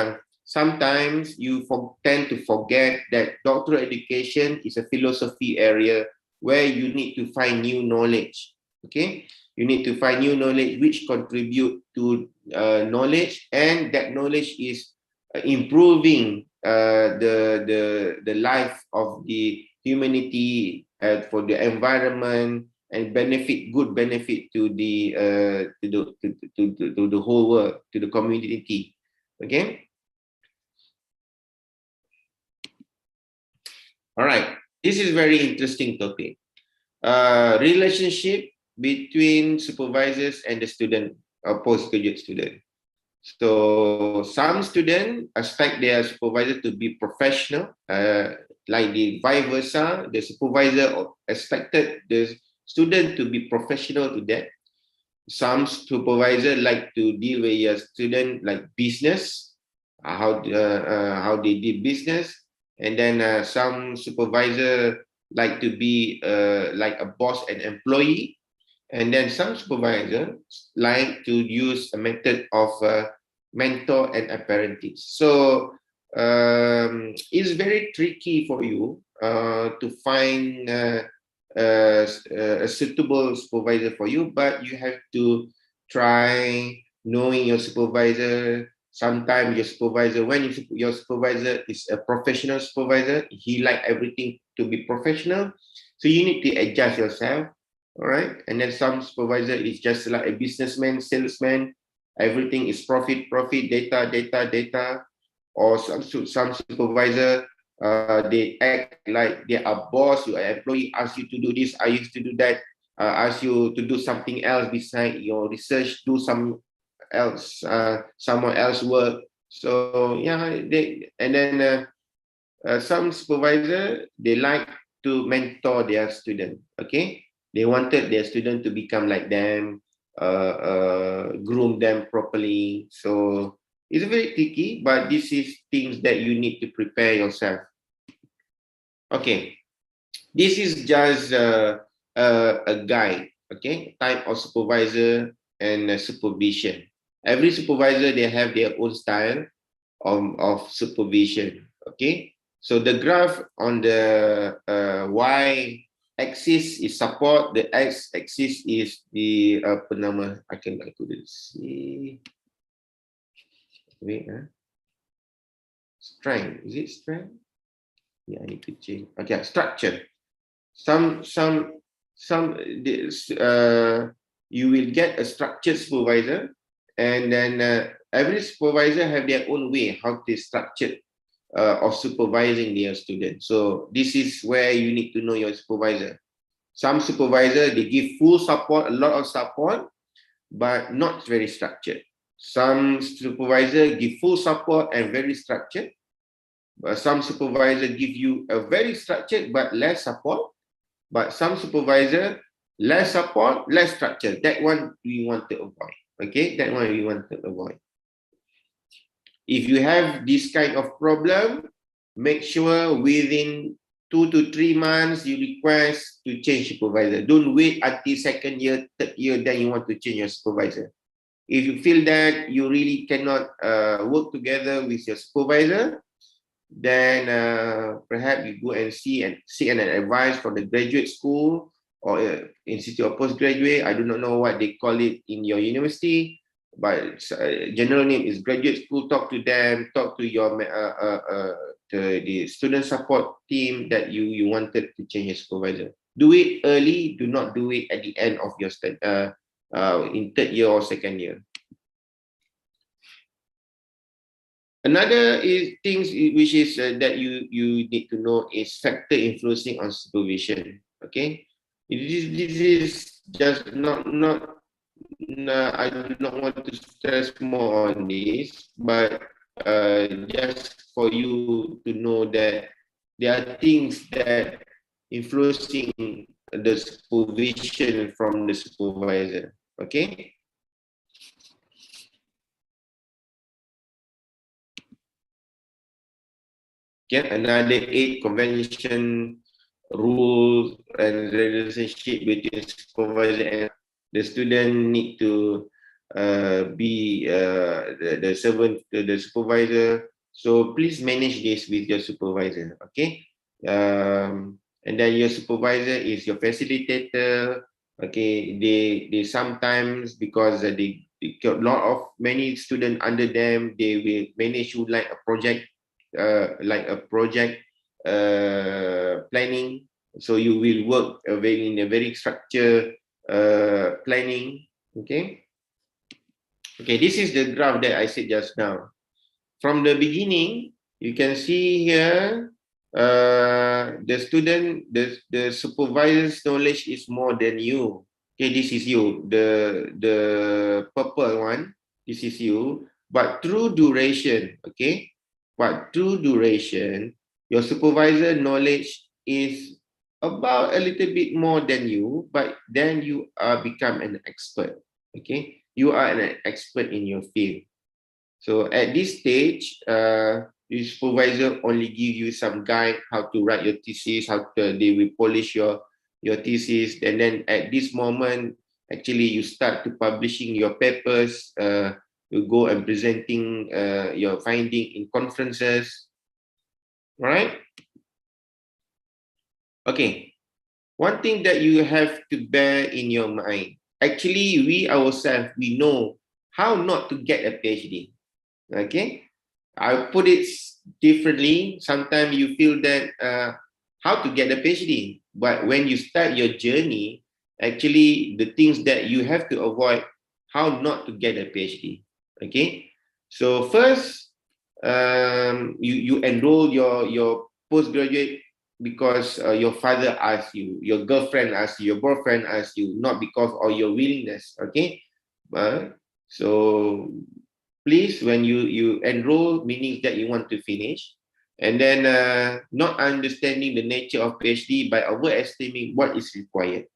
sometimes you tend to forget that doctoral education is a philosophy area where you need to find new knowledge, okay? You need to find new knowledge which contribute to knowledge, and that knowledge is improving the life of the humanity, for the environment, and good benefit to the whole world, to the community. Okay. All right. This is very interesting topic. Relationship between supervisors and the student or postgraduate student. So some students expect their supervisor to be professional, like the vice versa. The supervisor expected the student to be professional to that. Some supervisor like to deal with your student like business, how they did business, and then some supervisor like to be like a boss and employee. And then some supervisors like to use a method of mentor and apprentice. So it's very tricky for you to find a suitable supervisor for you, but you have to try knowing your supervisor. Sometimes your supervisor, when your supervisor is a professional supervisor, he like everything to be professional. So you need to adjust yourself. All right, and then some supervisor is just like a businessman, salesman. Everything is profit, data. Or some supervisor, they act like they are boss. Your employee asks you to do this, I used to do that. Ask you to do something else beside your research. Do someone else work. So yeah, some supervisor, they like to mentor their student. Okay. They wanted their student to become like them, groom them properly. So it's very tricky, but this is things that you need to prepare yourself. Okay, this is just a guide, okay, type of supervisor and supervision. Every supervisor, they have their own style of supervision, okay. So the graph on the Y axis is support, the X axis is the I couldn't see. Wait, strength. Is it strength? Yeah, I need to change. Okay, structure. You will get a structured supervisor, and then every supervisor have their own way how they structure of supervising their students. So this is where you need to know your supervisor. Some supervisor, they give full support, a lot of support, but not very structured. Some supervisor give full support and very structured. But some supervisor give you a very structured but less support. But some supervisor, less support, less structure. That one we want to avoid. Okay, that one we want to avoid. If you have this kind of problem, make sure within 2 to 3 months you request to change supervisor. Don't wait until second year, third year, then you want to change your supervisor. If you feel that you really cannot work together with your supervisor, then perhaps you go and seek an advice from the graduate school or Institute of Postgraduate. I do not know what they call it in your university, but general name is graduate school. Talk to them, talk to your the student support team that you wanted to change your supervisor. Do it early. Do not do it at the end of your in third year or second year. Another things which is that you need to know is factor influencing on supervision. Okay, this is just not I do not want to stress more on this, but just for you to know that there are things that influencing the supervision from the supervisor. Okay. Okay, another 8 convention, rules and relationship between supervisor and the student need to be the servant to the supervisor. So please manage this with your supervisor. Okay, and then your supervisor is your facilitator. Okay, they sometimes, because they got many students under them, they will manage you like a project planning. So you will work in a very structured planning. Okay, this is the graph that I said just now. From the beginning, you can see here the student, the supervisor's knowledge is more than you. Okay, this is you, the purple one, this is you. But through duration, okay, your supervisor knowledge is about a little bit more than you, but then you become an expert. Okay, you are an expert in your field. So at this stage, the supervisor only give you some guide how to write your thesis, they will polish your thesis, and then at this moment, actually you start to publishing your papers. You go and presenting your finding in conferences, right? Okay, one thing that you have to bear in your mind, actually we ourselves, we know how not to get a PhD. Okay, I'll put it differently. Sometimes you feel that how to get a PhD, but when you start your journey, actually the things that you have to avoid, how not to get a PhD. Okay, so first you enroll your postgraduate because your father asked you, your girlfriend asked you, your boyfriend asked you, not because of your willingness. Okay, so please, when you enroll, meaning that you want to finish, and then not understanding the nature of PhD by overestimating what is required.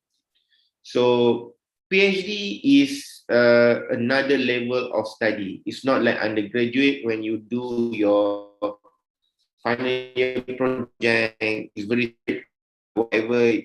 So PhD is another level of study. It's not like undergraduate when you do your final year project. It's very whatever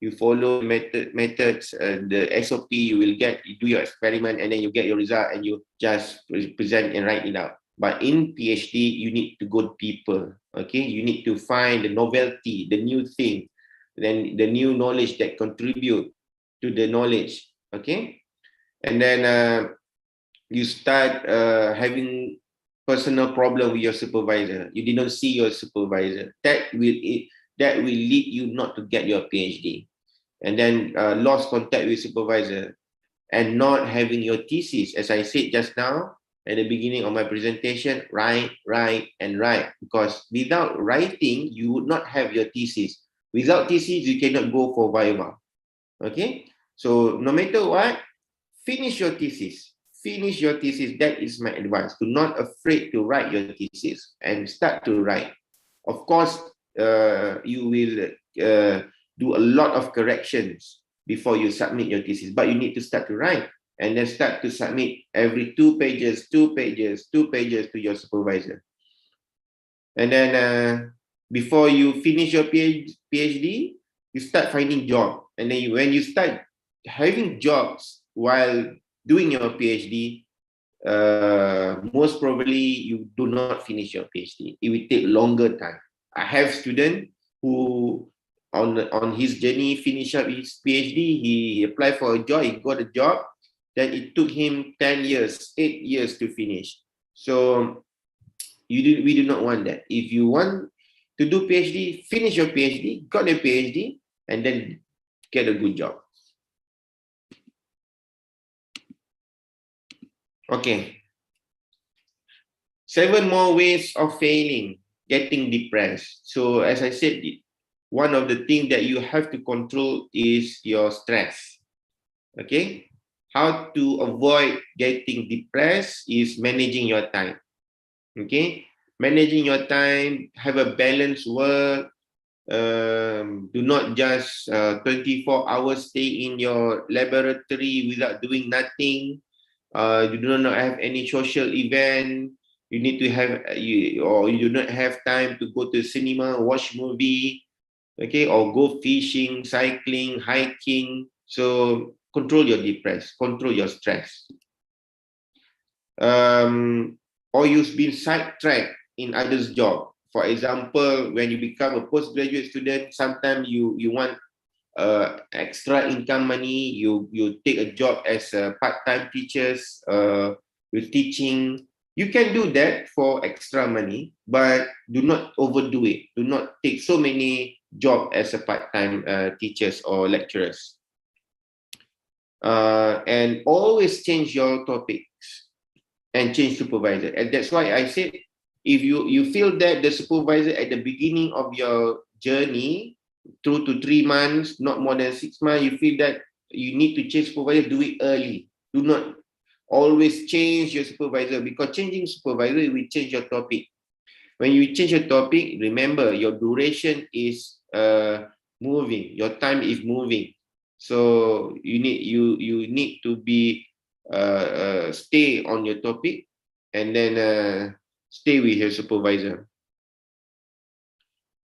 you follow methods, the SOP, you will get, you do your experiment, and then you get your result, and you just present and write it out. But in PhD, you need to go deeper. Okay, you need to find the novelty, the new thing, then the new knowledge that contribute to the knowledge. Okay, and then you start having personal problem with your supervisor. You did not see your supervisor. That will lead you not to get your PhD. And then lost contact with supervisor and not having your thesis. As I said just now, at the beginning of my presentation, write, and write. Because without writing, you would not have your thesis. Without thesis, you cannot go for viva. Okay? So no matter what, finish your thesis. Finish your thesis. That is my advice. Do not afraid to write your thesis and start to write. Of course, you will do a lot of corrections before you submit your thesis, but you need to start to write and then start to submit every 2 pages to your supervisor. And then before you finish your PhD, you start finding job. And then when you start having jobs while doing your PhD, most probably you do not finish your PhD. It will take longer time. I have student who on his journey finish up his PhD, he applied for a job, he got a job, then it took him 10 years, 8 years to finish. So we do not want that. If you want to do PhD, finish your PhD, got a PhD, and then get a good job. Okay. 7 more ways of failing, getting depressed. So as I said, one of the things that you have to control is your stress. Okay. How to avoid getting depressed is managing your time. Okay. Managing your time, have a balanced work. Do not just 24 hours stay in your laboratory without doing nothing. You do not have any social event. You need to have or you do not have time to go to cinema, watch movie, okay, or go fishing, cycling, hiking. So control your depress, control your stress. Or you've been sidetracked in others' job. For example, when you become a postgraduate student, sometimes you want extra income money. You take a job as a part-time teachers with teaching. You can do that for extra money, but do not overdo it. Do not take so many jobs as a part-time teachers or lecturers. And always change your topics and change supervisor. And that's why I said, if you feel that the supervisor at the beginning of your journey, 2 to 3 months, not more than 6 months, you feel that you need to change supervisor, do it early. Do not always change your supervisor, because changing supervisor will change your topic. When you change your topic, remember your duration is moving, your time is moving. So you need to be stay on your topic, and then stay with your supervisor.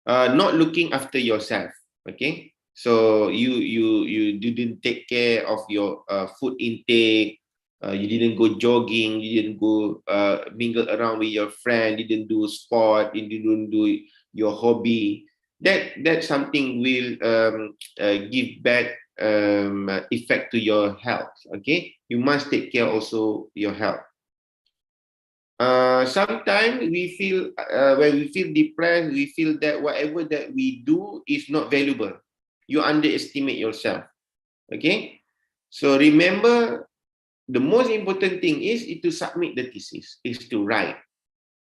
Not looking after yourself. Okay, so you didn't take care of your food intake. You didn't go jogging. You didn't go mingle around with your friend. You didn't do sport. You didn't do your hobby. That something will give bad effect to your health. Okay, you must take care also your health. Sometimes we feel when we feel depressed, we feel that whatever that we do is not valuable. You underestimate yourself. Okay, so remember, the most important thing is to submit the thesis, is to write.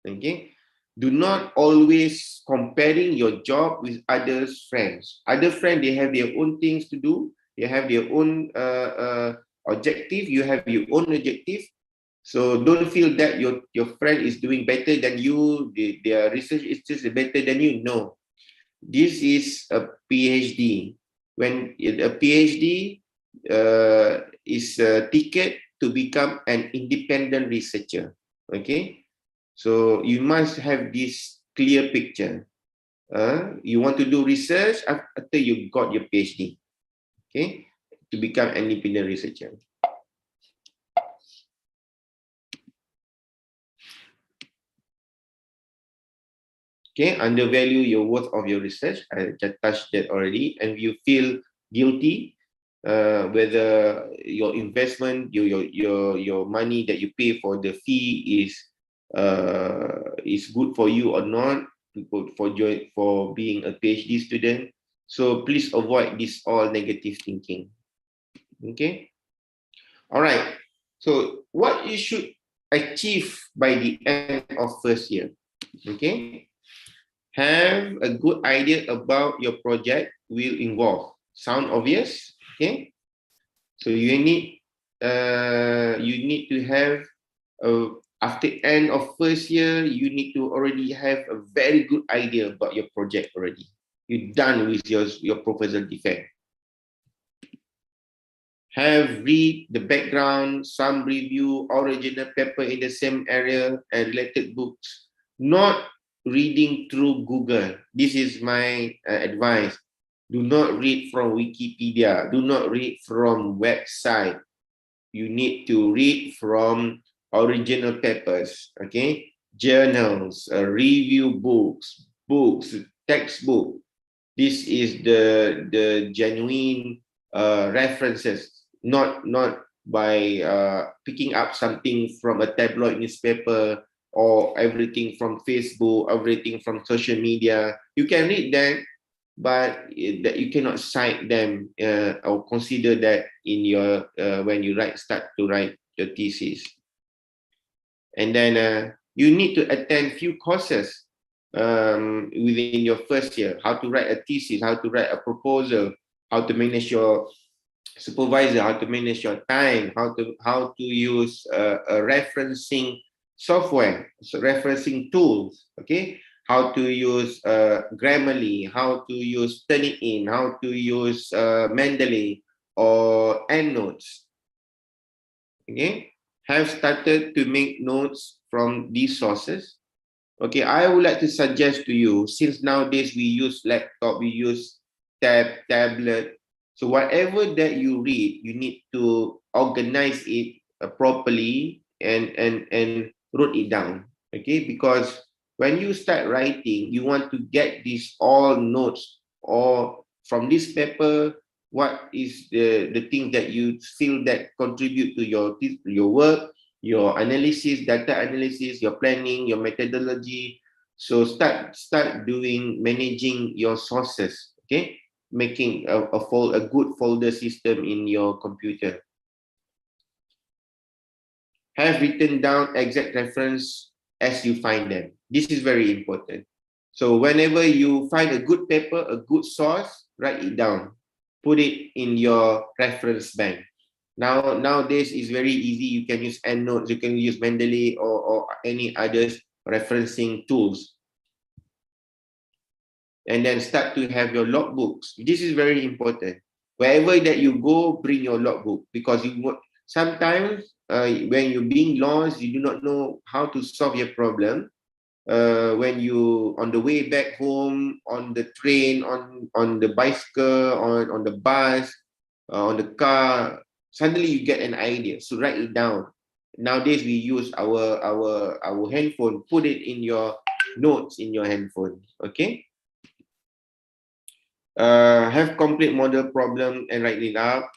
Okay, do not always comparing your job with others' friends. Other friends, they have their own things to do. They have their own objective. You have your own objective. So don't feel that your friend is doing better than you, their research is just better than you. No, this is a PhD. When a PhD is a ticket to become an independent researcher. Okay, so you must have this clear picture. You want to do research after you got your PhD. Okay, to become an independent researcher. Okay, undervalue your worth of your research. I just touched that already. And you feel guilty whether your investment, your money that you pay for the fee is good for you or not, for being a PhD student. So please avoid this all negative thinking. Okay. All right. So what you should achieve by the end of first year. Okay. Have a good idea about your project will involve. Sound obvious? Okay. So you need to have after end of first year, you need to already have a very good idea about your project already. You're done with your proposal defense. Have read the background, some review, original paper in the same area and related books. Not reading through Google. This is my advice. Do not read from Wikipedia. Do not read from website. You need to read from original papers, okay? Journals, review books, textbook. This is the genuine references, not by picking up something from a tabloid newspaper or everything from Facebook, everything from social media. You can read that, but that you cannot cite them or consider that in your when you start to write your thesis. And then you need to attend few courses within your first year. How to write a thesis, how to write a proposal, how to manage your supervisor, how to manage your time, how to use a referencing software, so referencing tools, okay? How to use Grammarly, how to use Turnitin, how to use Mendeley or EndNotes, okay? Have started to make notes from these sources. Okay, I would like to suggest to you, since nowadays we use laptop, we use tablet, so whatever that you read, you need to organize it properly and wrote it down, okay? Because when you start writing, you want to get these all notes or from this paper, what is the thing that you feel that contribute to your work, your analysis, data analysis, your planning, your methodology. So start managing your sources, okay? Making a good folder system in your computer. Have written down exact reference as you find them. This is very important. So whenever you find a good paper, a good source, write it down. Put it in your reference bank. Nowadays it's very easy. You can use EndNotes, you can use Mendeley or any others referencing tools. And then start to have your logbooks. This is very important. Wherever that you go, bring your logbook, because sometimes when you're being lost, you do not know how to solve your problem. When you on the way back home, on the train, on the bicycle, on the bus, on the car, suddenly you get an idea. So write it down. Nowadays we use our handphone. Put it in your notes in your handphone. Okay. Have complete model problem and write it up.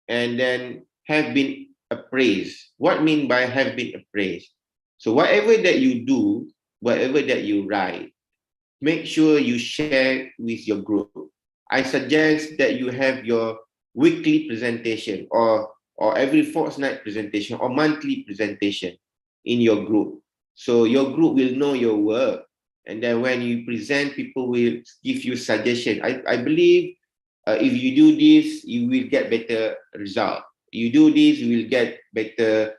And then have been appraised. What mean by have been appraised? So whatever that you do, whatever that you write, make sure you share with your group. I suggest that you have your weekly presentation or every fortnight presentation or monthly presentation in your group. So your group will know your work. And then when you present, people will give you suggestion. I believe if you do this, you will get better result. You do this, you will get better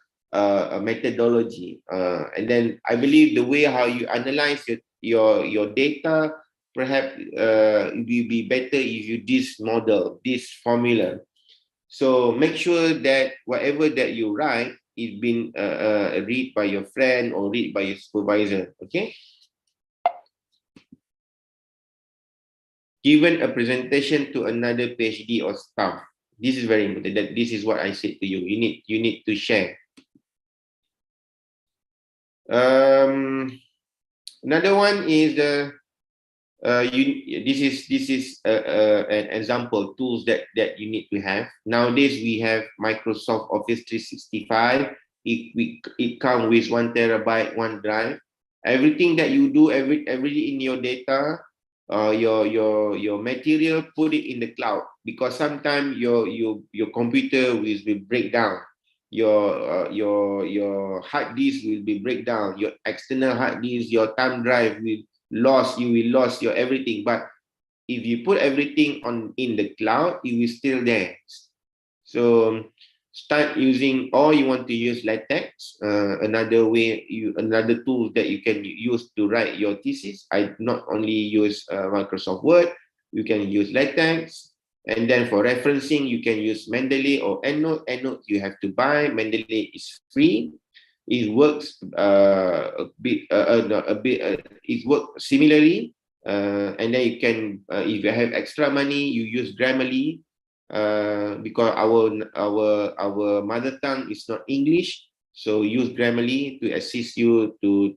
methodology. And then I believe the way how you analyze your data, perhaps it will be better if you this model, this formula. So make sure that whatever that you write is been read by your friend or read by your supervisor. Okay. Given a presentation to another PhD or staff. This is very important. That this is what I said to you. You need to share. Another one is this is an example tools that you need to have. Nowadays we have Microsoft Office 365. It comes with 1 terabyte OneDrive. Everything that you do, every in your data. Your material, put it in the cloud, because sometimes your computer will break down. your hard disk will be breakdown, your external hard disk, your thumb drive will lost, you will lose your everything. But if you put everything in the cloud, it will still there. So start using, or you want to use LaTeX, another tool that you can use to write your thesis. I not only use Microsoft Word, you can use LaTeX. And then for referencing, you can use Mendeley or EndNote. EndNote you have to buy. Mendeley is free. It works it works similarly. And then you can, if you have extra money, you use Grammarly, because our mother tongue is not English. So use Grammarly to assist you to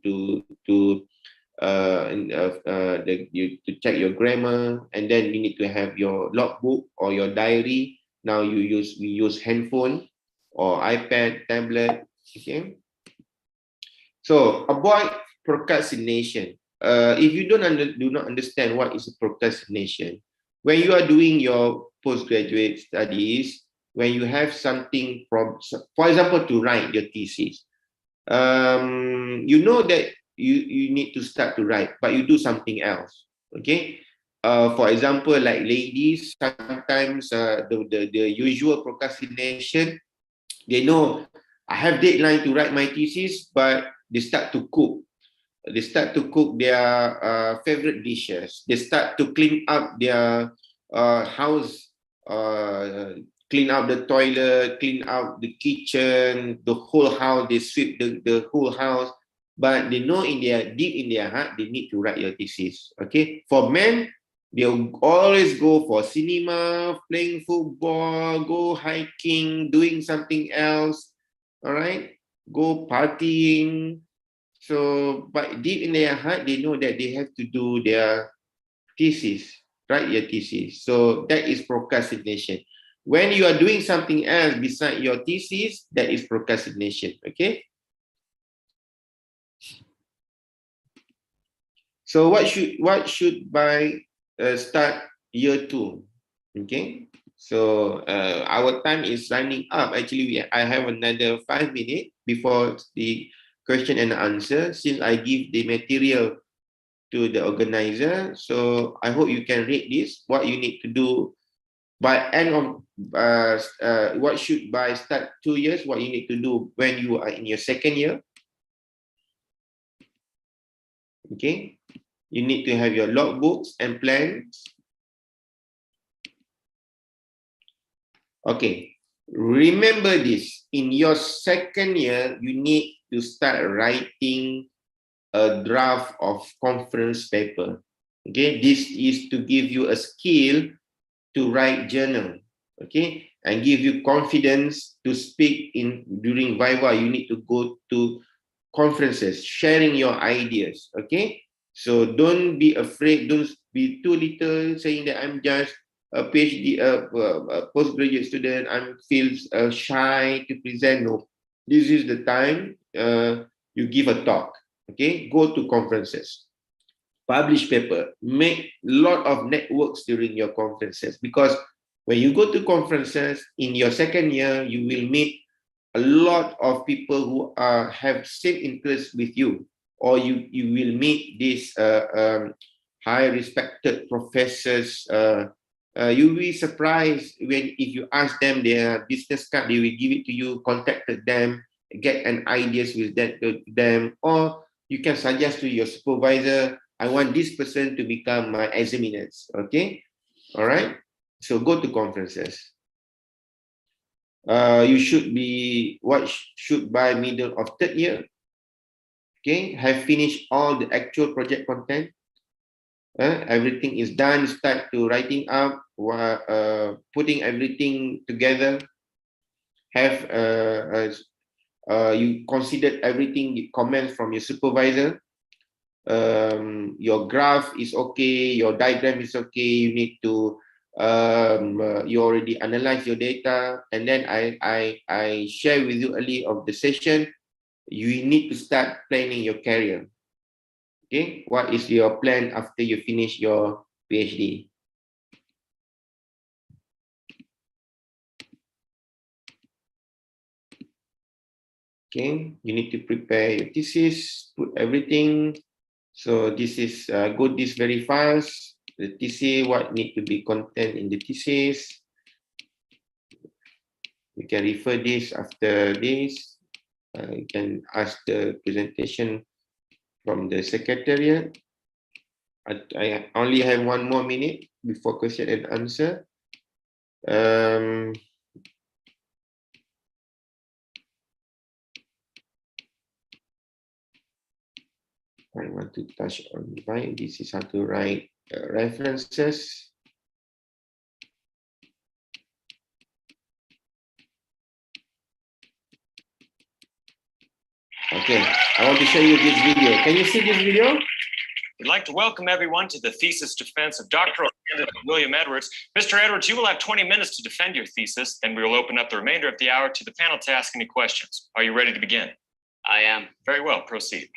check your grammar, and then you need to have your logbook or your diary. Now we use handphone or iPad, tablet. Okay. So avoid procrastination. If you do not understand what is procrastination, when you are doing your postgraduate studies, when you have something for example, to write your thesis, you know that you need to start to write, but you do something else. Okay. For example, like ladies, sometimes the usual procrastination, they know I have deadline to write my thesis, but they start to cook. They start to cook their favorite dishes. They start to clean up their house, clean up the toilet, clean up the kitchen, the whole house. They sweep the whole house. But they know deep in their heart, they need to write your thesis. Okay. For men, they'll always go for cinema, playing football, go hiking, doing something else. All right. Go partying. So, but deep in their heart, they know that they have to do their thesis, write your thesis. So that is procrastination. When you are doing something else beside your thesis, that is procrastination. Okay. So what should by start year 2? Okay. So our time is running up. Actually, I have another 5 minutes before the question and answer, since I give the material to the organizer. So I hope you can read this, what you need to do by end of what should by start 2 years, what you need to do when you are in your second year. Okay, you need to have your logbooks and plans. Okay, remember this, in your second year, you need to start writing a draft of conference paper. Okay, this is to give you a skill to write journal. Okay, and give you confidence to speak during Viva. You need to go to conferences, sharing your ideas. Okay, so don't be afraid, don't be too little saying that I'm just a PhD, postgraduate student, I feel shy to present. No, this is the time you give a talk. Okay, go to conferences, publish paper, make a lot of networks during your conferences, because when you go to conferences in your second year, you will meet a lot of people who have same interests with you, or you will meet these high respected professors. You will be surprised if you ask them their business card, they will give it to you, contacted them, get an ideas with them, or you can suggest to your supervisor, I want this person to become my examiners. Okay, all right. So go to conferences. You should be by middle of third year. Okay, have finished all the actual project content. Everything is done. Start to writing up, putting everything together. Have you considered everything, comments from your supervisor. Your graph is okay, your diagram is okay. You need to you already analyze your data, and then I share with you early of the session. You need to start planning your career. Okay, what is your plan after you finish your PhD? Okay, you need to prepare your thesis, put everything. So this is go this very fast. The thesis, what need to be content in the thesis. You can refer this after this. You can ask the presentation from the secretariat. I only have 1 more minute before question and answer. I want to touch on why this is how to write references. Okay, I want to show you this video. Can you see this video? We'd like to welcome everyone to the thesis defense of doctoral candidate William Edwards. Mr. Edwards, you will have 20 minutes to defend your thesis, then we will open up the remainder of the hour to the panel to ask any questions. Are you ready to begin? I am. Very well, proceed.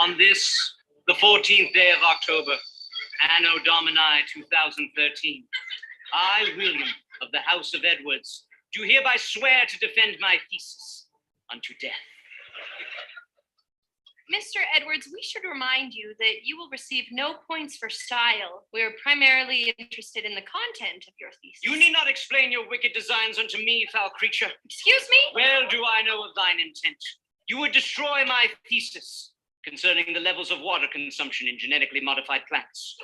On this, the 14th day of October, Anno Domini 2013, I, William, of the House of Edwards, do hereby swear to defend my thesis unto death. Mr. Edwards, we should remind you that you will receive no points for style. We are primarily interested in the content of your thesis. You need not explain your wicked designs unto me, foul creature. Excuse me? Well do I know of thine intent. You would destroy my thesis concerning the levels of water consumption in genetically modified plants.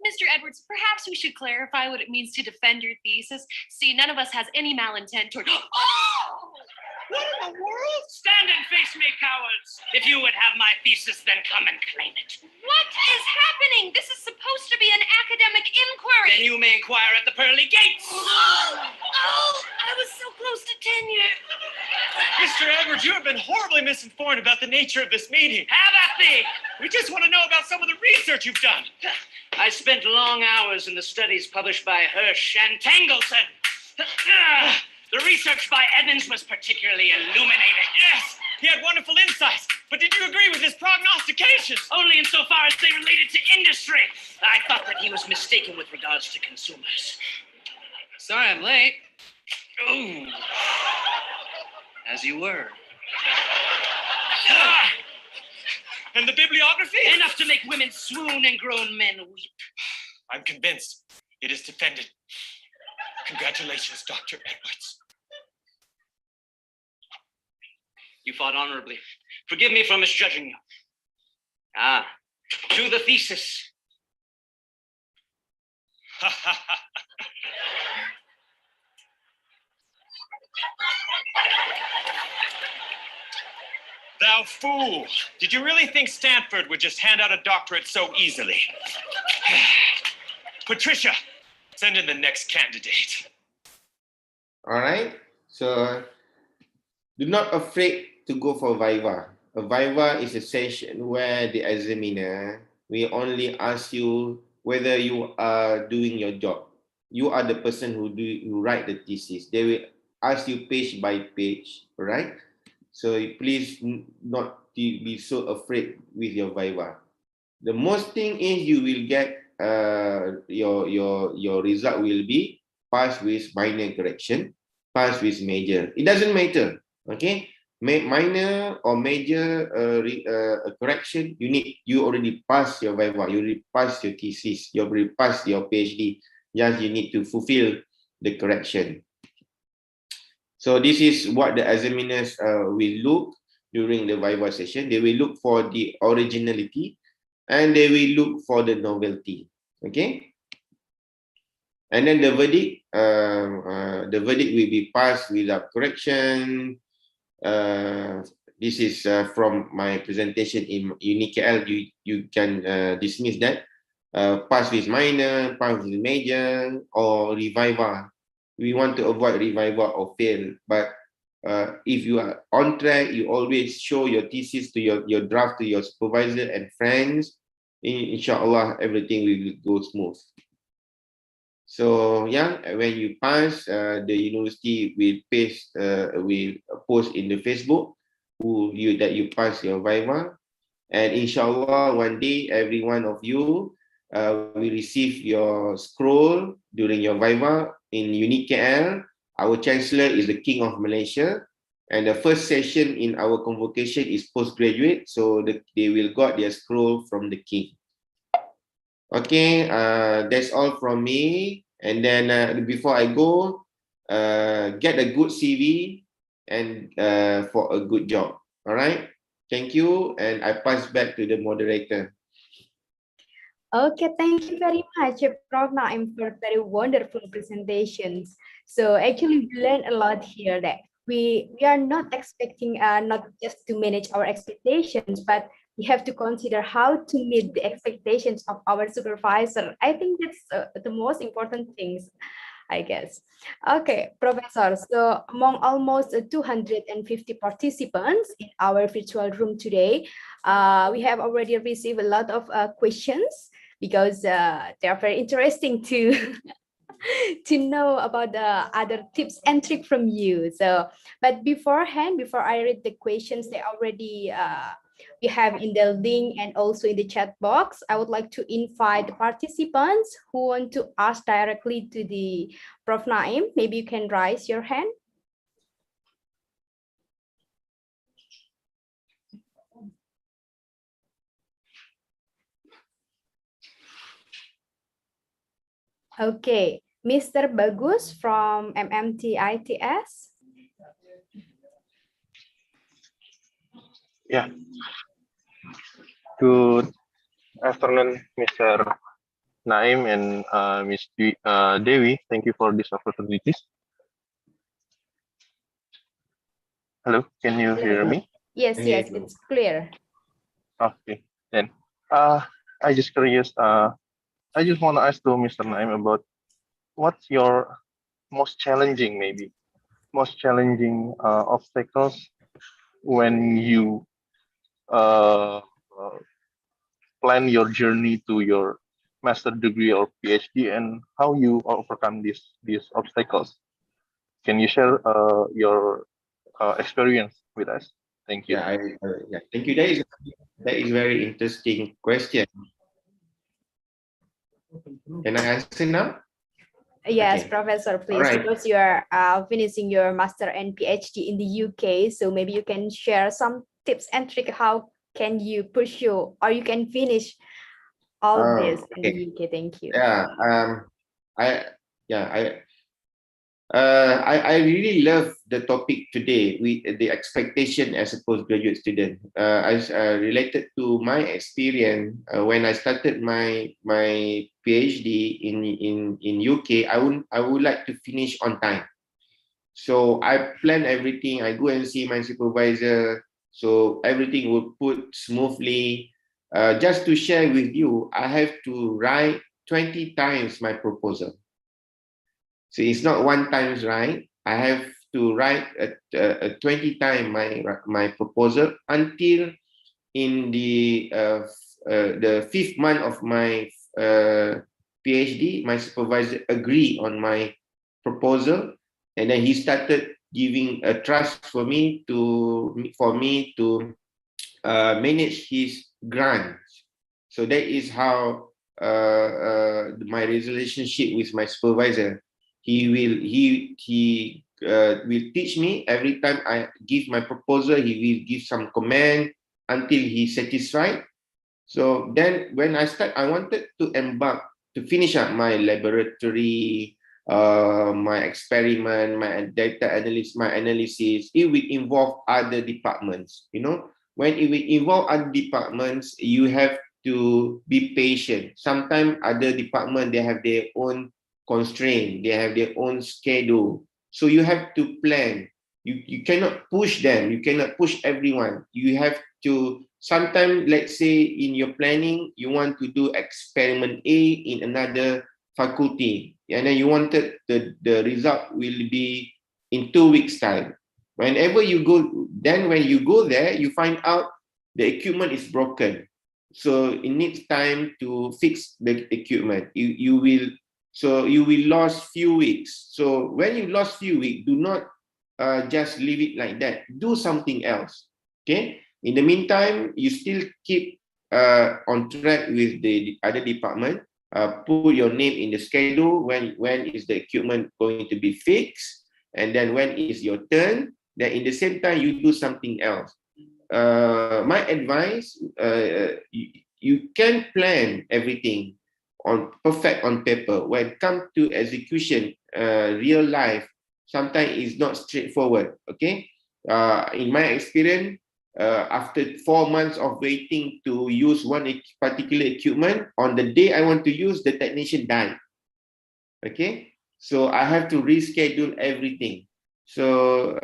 Mr. Edwards, perhaps we should clarify what it means to defend your thesis. See, none of us has any malintent toward... Oh! What in the world? Stand and face me, cowards. If you would have my thesis, then come and claim it. What is happening? This is supposed to be an academic inquiry. Then you may inquire at the pearly gates. Oh, I was so close to tenure. Mr. Edwards, you have been horribly misinformed about the nature of this meeting. Have at thee. We just want to know about some of the research you've done. I spent long hours in the studies published by Hirsch and Tangleson. The research by Evans was particularly illuminating. Yes, he had wonderful insights. But did you agree with his prognostications? Only insofar as they related to industry. I thought that he was mistaken with regards to consumers. Sorry I'm late. Ooh. As you were. And the bibliography? Enough to make women swoon and grown men weep. I'm convinced it is defended. Congratulations, Dr. Edwards. You fought honorably. Forgive me for misjudging you. To the thesis. Thou fool! Did you really think Stanford would just hand out a doctorate so easily? Patricia, send in the next candidate. All right. So do not afraid to go for Viva. A Viva is a session where the examiner will only ask you whether you are doing your job. You are the person who write the thesis. They will ask you page by page, right? So please not be so afraid with your Viva. The most thing is you will get your result will be pass with minor correction, pass with major. It doesn't matter, okay? Minor or major correction, you already passed your Viva, you already passed your thesis, you already passed your PhD. Just you need to fulfill the correction. So this is what the examiners will look during the Viva session. They will look for the originality and they will look for the novelty. Okay. And then the verdict will be passed without correction. This is from my presentation in UniKL. You can dismiss that. Pass with minor, pass with major, or reviva. We want to avoid reviva or fail. But if you are on track, you always show your thesis to your draft to your supervisor and friends. Inshallah, everything will go smooth. So yeah, when you pass, the university will post in the Facebook that you pass your Viva, And inshallah, one day, every one of you will receive your scroll during your Viva in Unique KL. Our Chancellor is the King of Malaysia. And the first session in our convocation is postgraduate. So they will got their scroll from the King. Okay, that's all from me. And then before I go, get a good CV and for a good job. All right. Thank you. And I pass back to the moderator. Okay, thank you very much, Prof. Naim, for very wonderful presentations. So actually, we learned a lot here that we are not expecting not just to manage our expectations, but we have to consider how to meet the expectations of our supervisor. I think that's the most important things, I guess. Okay, Professor, so among almost 250 participants in our virtual room today, we have already received a lot of questions because they are very interesting to to know about the other tips and tricks from you. So, but beforehand, before I read the questions, they already we have in the link and also in the chat box. I would like to invite the participants who want to ask directly to the Prof. Naim. Maybe you can raise your hand. Okay, Mr. Bagus from MMTITS. Yeah. Good afternoon, Mr. Naim and Ms. Dewi. Thank you for this opportunity. Hello, can you hear me? Yes, yes, it's clear. Okay, then I just curious. I just want to ask to Mr. Naim about what's your most challenging, obstacles when you plan your journey to your master degree or PhD, and how you overcome these obstacles. Can you share your experience with us? Thank you. Yeah, thank you. That is very interesting question. Can I answer now? Yes, Okay. Professor, please, Right. because you are finishing your master and PhD in the UK, so maybe you can share some tips and tricks. How can you pursue or you can finish all this in the UK? Thank you. I really love the topic today with the expectation as a postgraduate student. As related to my experience when I started my PhD in UK, I would like to finish on time. So I plan everything. I go and see my supervisor, so everything will put smoothly. Just to share with you, I have to write 20 times my proposal. So it's not one time, right? I have to write 20 times my proposal until in the 5th month of my PhD. My supervisor agreed on my proposal, and then he started giving a trust for me to manage his grants. So that is how my relationship with my supervisor. He will teach me every time I give my proposal. He will give some comment until he's satisfied. So then when I wanted to finish up my laboratory, my experiment, my data analysis, my analysis. It will involve other departments. You know, when it will involve other departments, you have to be patient. Sometimes other departments, they have their own constraint, they have their own schedule, so you have to plan. You cannot push them, you cannot push everyone. You have to, sometimes, let's say in your planning, you want to do experiment A in another faculty, and then you wanted the result will be in 2 weeks time. Whenever you go, then when you go there, you find out the equipment is broken, so it needs time to fix the equipment. You will lose few weeks. So when you lost few weeks, do not just leave it like that. Do something else. Okay. In the meantime, you still keep on track with the other department. Put your name in the schedule, when is the equipment going to be fixed, and then when is your turn. Then in the same time, you do something else. My advice, you can plan everything perfect on paper. When it comes to execution, real life, sometimes it's not straightforward. Okay, in my experience, after 4 months of waiting to use one particular equipment, on the day I want to use, the technician died. Okay, so I have to reschedule everything. So,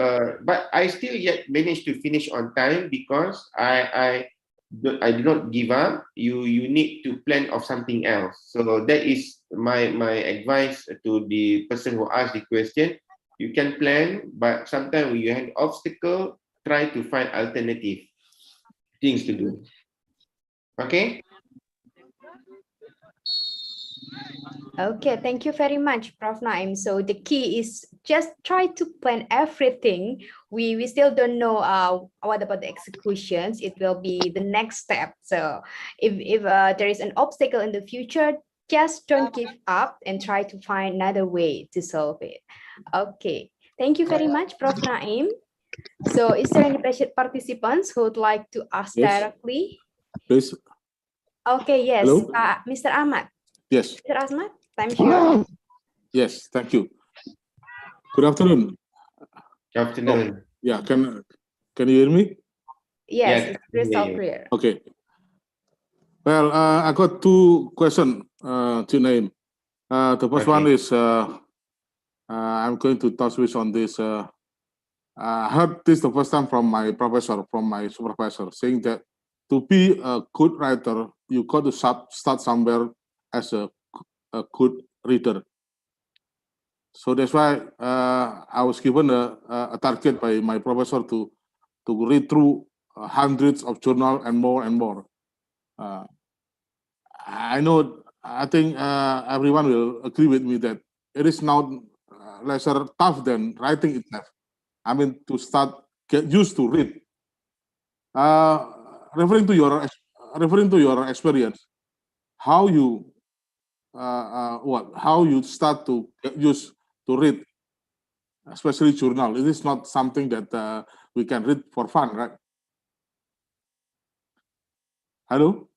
but I still yet managed to finish on time because I do not give up. You need to plan of something else. So that is my advice to the person who asked the question. You can plan, but sometimes when you have obstacle, try to find alternative things to do. Okay. Okay, thank you very much, Prof. Naim. So the key is just try to plan everything. We still don't know what about the executions. It will be the next step. So if there is an obstacle in the future, just don't give up and try to find another way to solve it. Okay, thank you very much, Prof. Naim. So is there any participants who would like to ask directly? Please. Okay, yes, Hello? Mr. Ahmad. Yes. Mr. Ahmad, time sure. Yes, thank you. Good afternoon. Good afternoon. Oh, yeah, can you hear me? Yes, Yeah, it's crystal clear. Okay. Well, I got two questions to name. The first one is I'm going to touch base on this. I heard this the first time from my professor, from my supervisor, saying that to be a good writer, you got to start somewhere as a good reader. So that's why I was given a target by my professor to read through hundreds of journals and more and more. I think everyone will agree with me that it is now less tough than writing itself. I mean, to get used to read. Referring to your experience, how you start to get used to read, especially journal. It is not something that we can read for fun, right? Hello?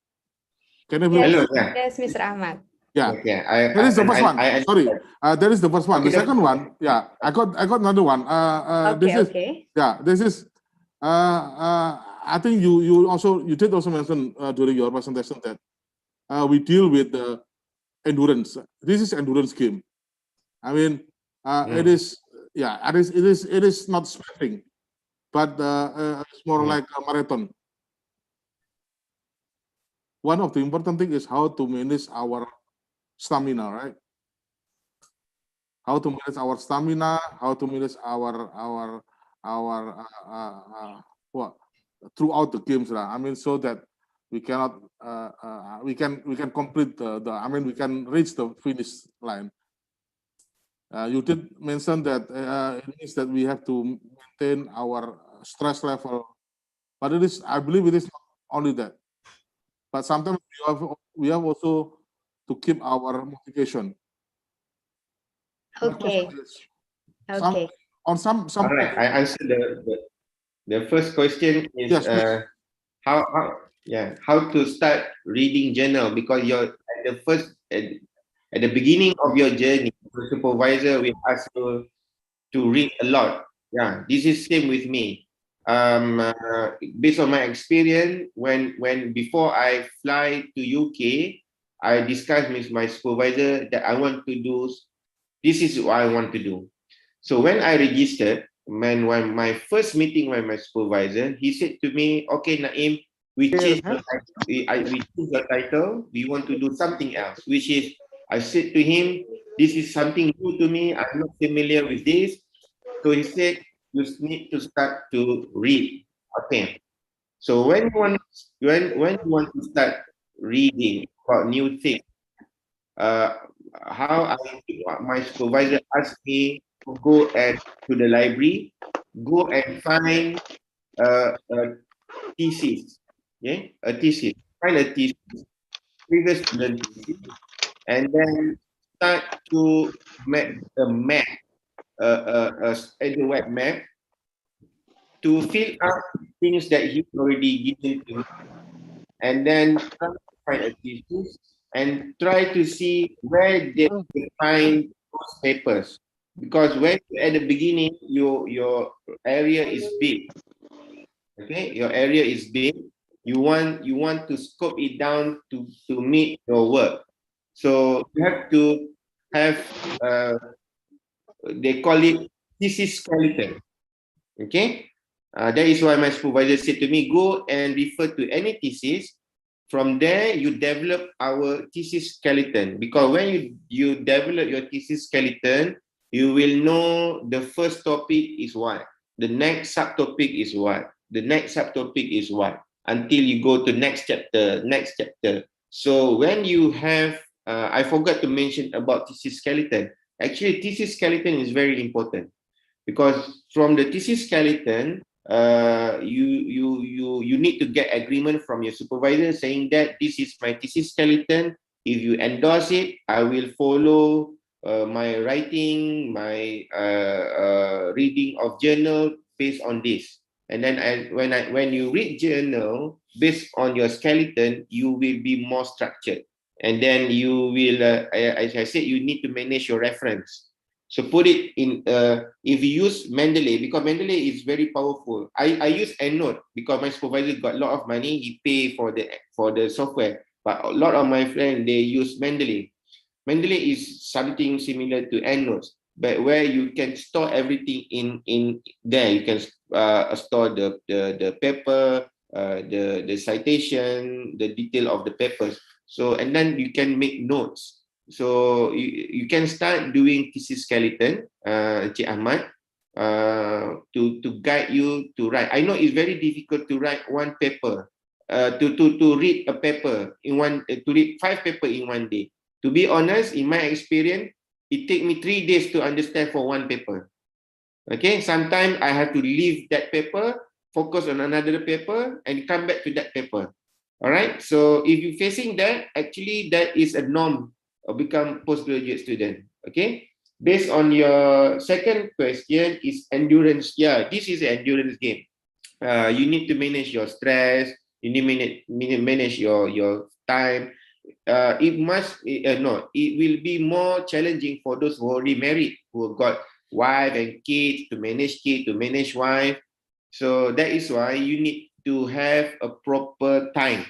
Can everyone? Yes, Mr. Ahmad. Yeah. Okay. That is the first one. Sorry, that is the first one. Okay, the second one, yeah, I got another one. This is. I think you did also mention during your presentation that we deal with the endurance. This is endurance game. I mean, it is not sprinting, but it's more like a marathon. One of the important things is how to manage our stamina, right? How to manage our stamina, how to manage our throughout the games, right? I mean, so that we cannot we can complete we can reach the finish line. You did mention that it means that we have to maintain our stress level, but I believe it is not only that. But sometimes we have also to keep our motivation. Okay. All right. I answered the first question is how to start reading journal, because you're at the beginning of your journey, the supervisor will ask you to read a lot. Yeah, this is same with me. Based on my experience, when before I fly to UK, I discussed with my supervisor that I want to do, this is what I want to do. So when I registered, when my first meeting with my supervisor, he said to me, okay, Naim, we change your title, we want to do something else, which is, I said to him, this is something new to me, I'm not familiar with this. So he said, you need to start to read. Okay. So when you want to start reading about new things, my supervisor asked me to go to the library, go and find thesis. Okay, a thesis. Find a thesis, previous student thesis, and then start to make a map, a web map to fill up things that he's already given to me, and then try to find a thesis and try to see where they find those papers. Because when at the beginning your area is big, okay, your area is big. You want to scope it down to meet your work. So you have to have they call it thesis skeleton. Okay, that is why my supervisor said to me, go and refer to any thesis. From there, you develop our thesis skeleton, because when you develop your thesis skeleton, you will know the first topic is what, the next subtopic is what, the next subtopic is what, until you go to next chapter. So when you have, I forgot to mention about thesis skeleton. Actually, thesis skeleton is very important, because from the thesis skeleton, you need to get agreement from your supervisor saying that this is my thesis skeleton. If you endorse it, I will follow my writing, my reading of journal based on this. And then when you read journal based on your skeleton, you will be more structured. And then you will, as I said, you need to manage your reference. So put it in, if you use Mendeley, because Mendeley is very powerful. I use EndNote because my supervisor got a lot of money. He pay for the software. But a lot of my friends, they use Mendeley. Mendeley is something similar to EndNotes, but where you can store everything in there. You can store the paper, the citation, the detail of the papers. So, and then you can make notes. So you can start doing thesis skeleton, Cik Ahmad, to guide you to write. I know it's very difficult to write one paper, to read a paper in one, to read 5 papers in one day. To be honest, in my experience, it takes me 3 days to understand for one paper. Okay, sometimes I have to leave that paper, focus on another paper, and come back to that paper. All right, so if you're facing that, actually that is a norm or become postgraduate student. Okay, based on your second question is endurance. Yeah, this is an endurance game. You need to manage your stress. You need to manage your time. It will be more challenging for those who are already married, who have got wife and kids, to manage wife. So that is why you need to have a proper time.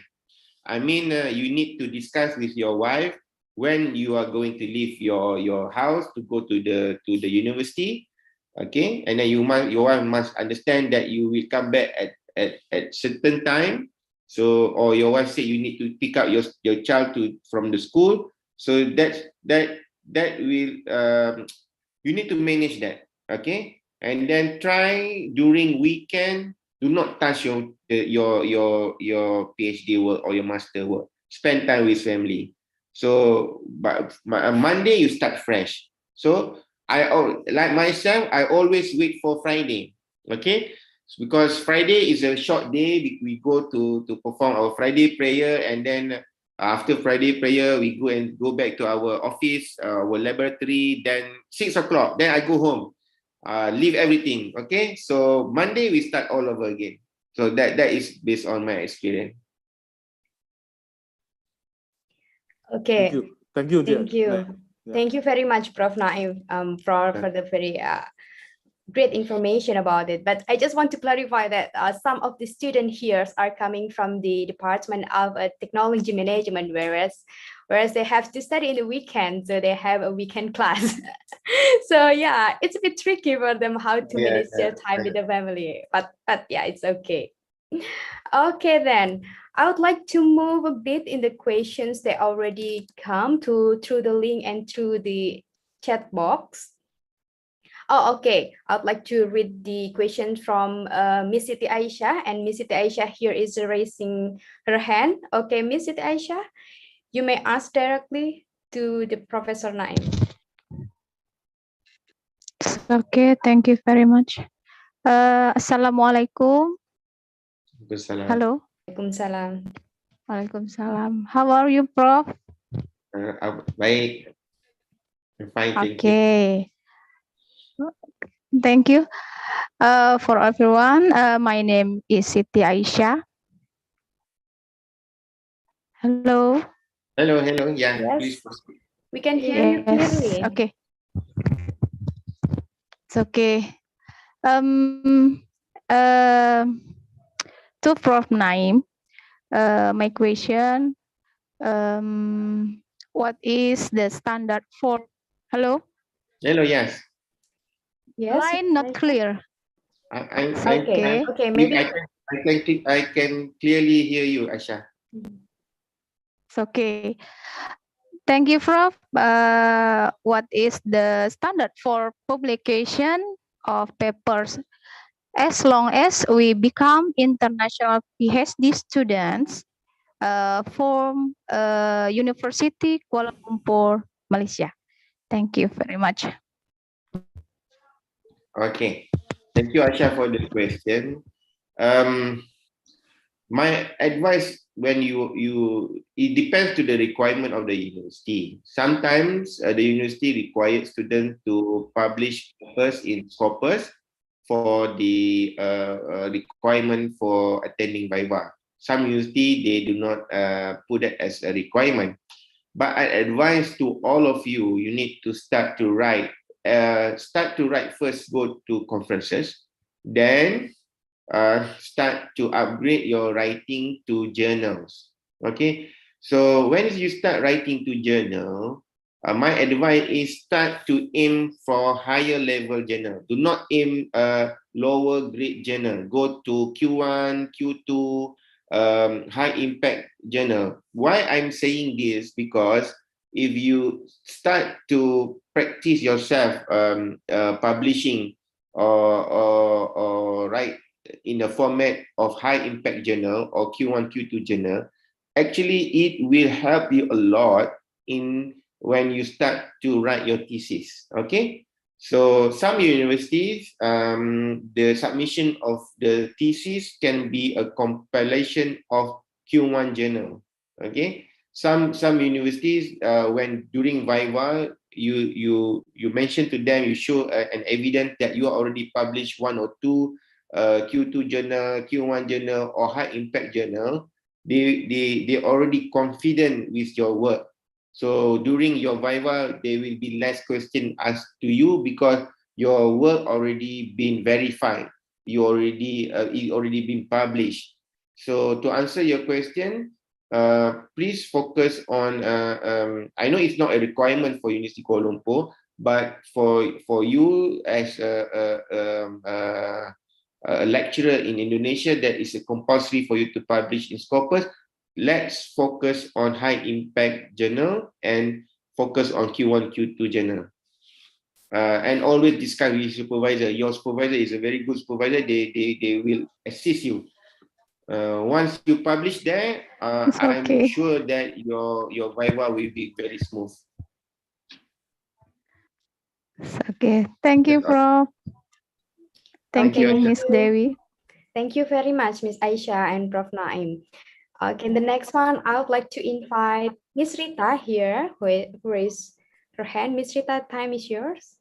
I mean, you need to discuss with your wife when you are going to leave your house to go to the university. Okay, and then your wife must understand that you will come back at certain time. So, or your wife said you need to pick up your child from the school. So that will you need to manage that. Okay, and then try during weekend. Do not touch your PhD work or your master work. Spend time with family. So, but Monday you start fresh. So like myself, I always wait for Friday. Okay, because Friday is a short day. We go to perform our Friday prayer, and then after Friday prayer, we go back to our office, our laboratory. Then 6 o'clock, then I go home, leave everything. Okay, so Monday we start all over again. So that is based on my experience. Okay. Thank you. Yeah. Thank you very much, Prof. Naim, for the very great information about it. But I just want to clarify that some of the students here are coming from the Department of Technology Management, whereas they have to study in the weekend, so they have a weekend class. So yeah, it's a bit tricky for them how to manage their time with the family. But yeah, it's okay. Okay, then I would like to move a bit in the questions that already come through the link and through the chat box. Oh, okay. I'd like to read the question from Miss Siti Aisha, and Miss Siti Aisha here is raising her hand. Okay, Miss Siti Aisha, you may ask directly to the Professor Naim. Okay, thank you very much. Assalamualaikum. Hello. Waalaikumsalam. Waalaikumsalam. How are you, Prof? Baik. I'm fine, thank you. Okay. Thank you. For everyone, my name is Siti Aisyah. Hello. Hello. Yeah, Yes. please proceed. We can hear you clearly. Okay. It's okay. Um, to Prof Naim, my question, what is the standard for, hello? Hello, yes. Yes. Line not clear. Okay, maybe I can clearly hear you, Aisha. It's okay. Thank you, Prof. What is the standard for publication of papers? As long as we become international PhD students from University Kuala Lumpur, Malaysia. Thank you very much. Okay. Thank you, Aisha, for the question. My advice when it depends to the requirement of the university. Sometimes the university requires students to publish papers in Scopus for the requirement for attending Viva. Some university, they do not put it as a requirement. But I advise to all of you, you need to start to write. First, go to conferences, then start to upgrade your writing to journals. Okay, so when you start writing to journal, my advice is start to aim for higher level journal. Do not aim lower grade journal. Go to Q1, Q2, high impact journal. Why I'm saying this? Because if you start to practice yourself publishing or write in the format of high impact journal or Q1, Q2 journal, actually it will help you a lot in when you start to write your thesis. Okay, so some universities, the submission of the thesis can be a compilation of Q1 journal. Okay, some universities, when during Viva, you mention to them, you show an evidence that you already published one or two Q2 journal, Q1 journal, or high impact journal. They already confident with your work. So during your Viva, there will be less question asked to you because your work already been verified. It already been published. So to answer your question, please focus on. I know it's not a requirement for University Kuala Lumpur, but for you as a lecturer in Indonesia, that is a compulsory for you to publish in Scopus. Let's focus on high impact journal and focus on Q1, Q2 journal. And always discuss with your supervisor. Your supervisor is a very good supervisor. They will assist you. Once you publish there, I'm sure that your Viva will be very smooth. Okay, thank you, Prof. Thank you, Miss Dewi. Thank you very much, Miss Aisha and Prof Naim. Okay, the next one, I would like to invite Miss Rita here, who raised her hand. Miss Rita, time is yours.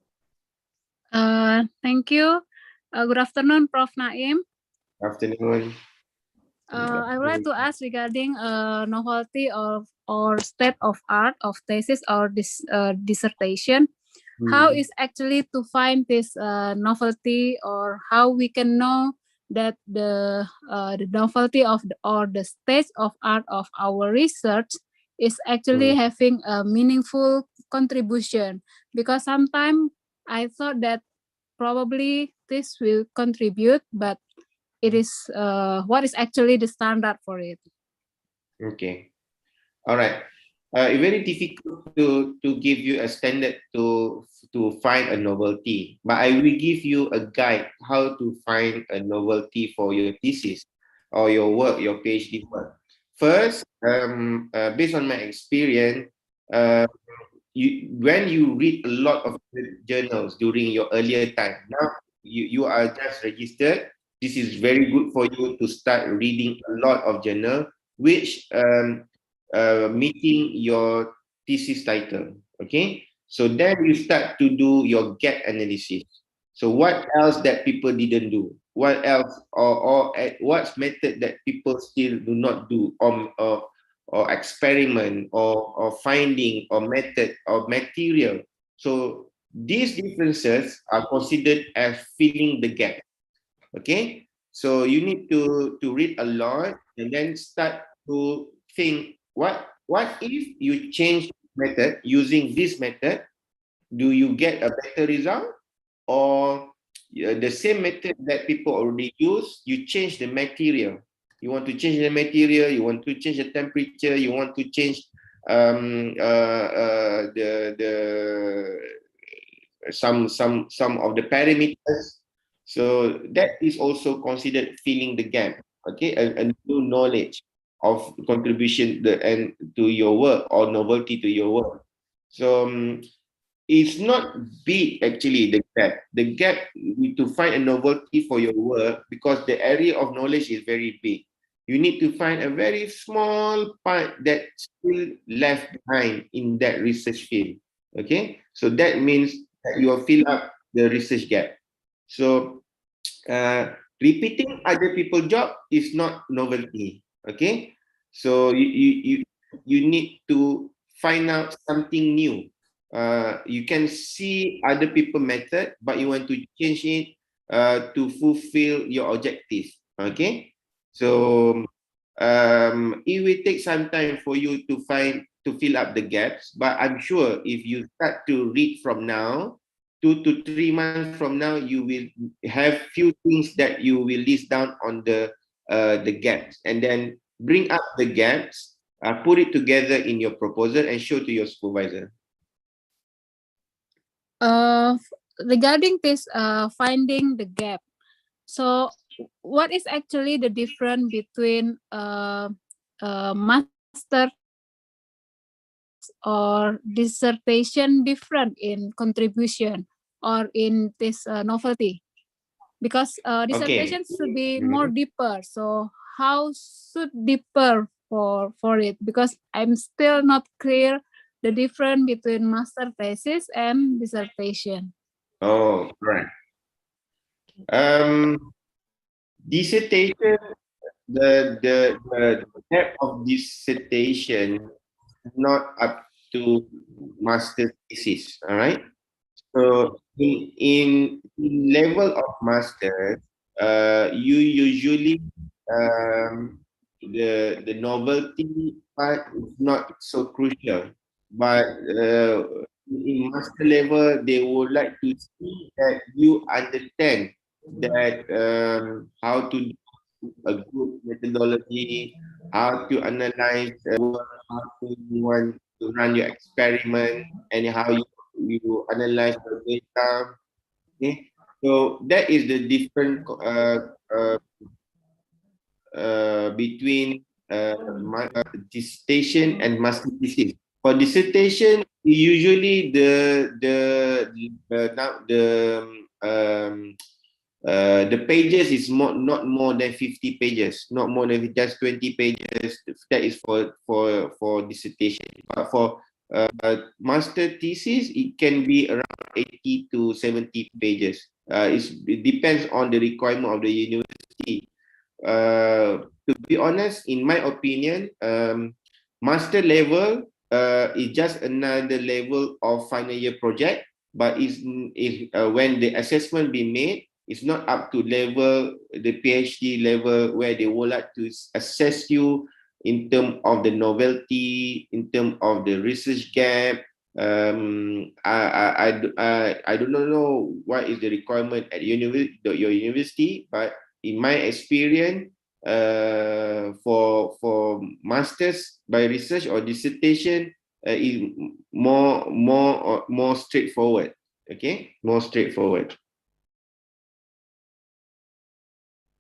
Thank you. Good afternoon, Prof Naim. Good afternoon. I would like to ask regarding novelty of or state of art of thesis or dissertation. How is actually to find this novelty, or how we can know that the novelty of or the stage of art of our research is actually having a meaningful contribution? Because sometimes I thought that probably this will contribute, but it is what is actually the standard for it? Okay, all right. It's very difficult to give you a standard to find a novelty, but I will give you a guide how to find a novelty for your thesis or your work, your PhD work. First, based on my experience, when you read a lot of journals during your earlier time, now you are just registered, this is very good for you to start reading a lot of journal which meeting your thesis title. Okay, so then you start to do your gap analysis. So what else that people didn't do? What else, or what's method that people still do not do, or experiment, or finding, or method, or material. So these differences are considered as filling the gap. Okay, so you need to read a lot and then start to think what if you change method, using this method, do you get a better result, or the same method that people already use, you change the material. You want to change the material, you want to change the temperature, you want to change some of the parameters. So that is also considered filling the gap. Okay, a new knowledge of contribution and to your work, or novelty to your work. So it's not big actually, the gap. The gap to find a novelty for your work, because the area of knowledge is very big. You need to find a very small part that's still left behind in that research field. Okay, so that means that you will fill up the research gap. So repeating other people's job is not novelty. Okay, so you need to find out something new. You can see other people method, but you want to change it to fulfill your objective. Okay, so it will take some time for you to fill up the gaps, but I'm sure if you start to read from now, 2 to 3 months from now, you will have few things that you will list down on the gaps, and then bring up the gaps, put it together in your proposal and show to your supervisor. Regarding this finding the gap, so what is actually the difference between master or dissertation different in contribution or in this novelty? Because dissertation should be more deeper. So how should deeper for it? Because I'm still not clear the difference between master thesis and dissertation. Oh, right. Dissertation, the depth of dissertation is not up to master thesis. All right. So in level of master, you usually the novelty part is not so crucial, but in master level, they would like to see that you understand that how to do a good methodology, how to analyze work, how to you want to run your experiment, and how you analyze the data. Okay, so that is the different between dissertation and master thesis. For dissertation, usually the pages is not more than 50 pages, not more than just 20 pages. That is for dissertation. But for master thesis, it can be around 80 to 70 pages. It depends on the requirement of the university. To be honest, in my opinion, master level is just another level of final year project, but when the assessment be made, it's not up to the PhD level, where they would like to assess you in terms of the novelty, in terms of the research gap. I do not know what is the requirement at your university, but in my experience, for masters by research or dissertation, is more straightforward. Okay, more straightforward.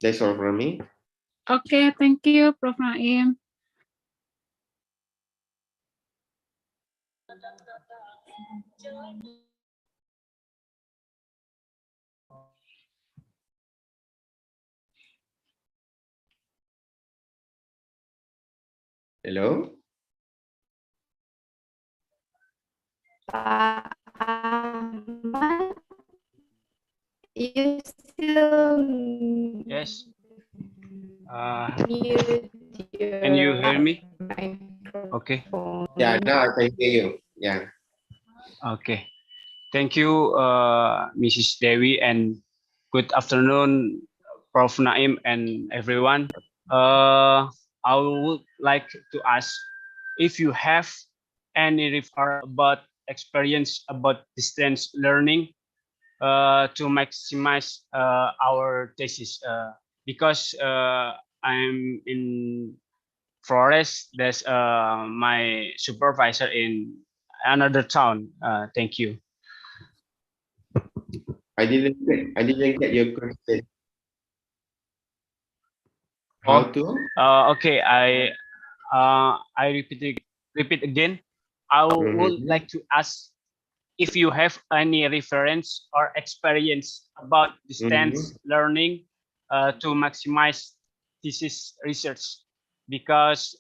That's all from me. Okay, thank you, Prof. Naim. Hello? You still Yes. mute Can you hear me? microphone. Okay. Yeah, now I can hear you. Yeah. Okay. Thank you, Mrs. Dewi, and good afternoon, Prof. Naim, and everyone. I would like to ask if you have any refer about experience about distance learning to maximize our thesis, because I'm in Flores. There's my supervisor in another town. Thank you. I didn't get your question. How to? Okay, I repeat again. I would like to ask if you have any reference or experience about distance learning to maximize thesis research, because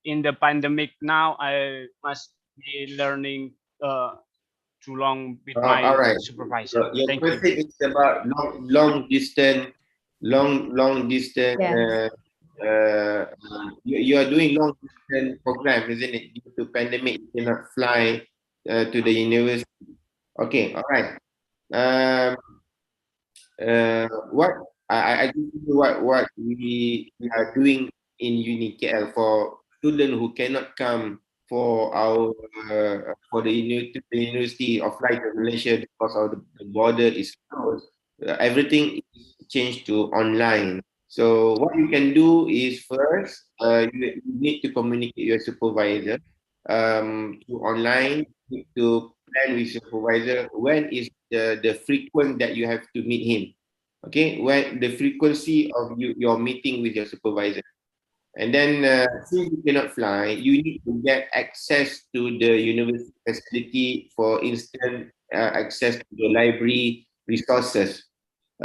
in the pandemic now I must be learning too long with my all right. supervisor. Your Thank question you. is about long distance. Yes. You are doing long distance program, isn't it? Due to pandemic, you cannot fly to the university. Okay, all right. What I think what we are doing in Uni KL for students who cannot come for our for the University of Flight of Malaysia because of the border is closed. Everything is changed to online. So what you can do is first you need to communicate your supervisor to online, to plan with supervisor when is the frequent that you have to meet him. Okay, when the frequency of your meeting with your supervisor. And then since you cannot fly, you need to get access to the university facility, for instance, access to the library resources.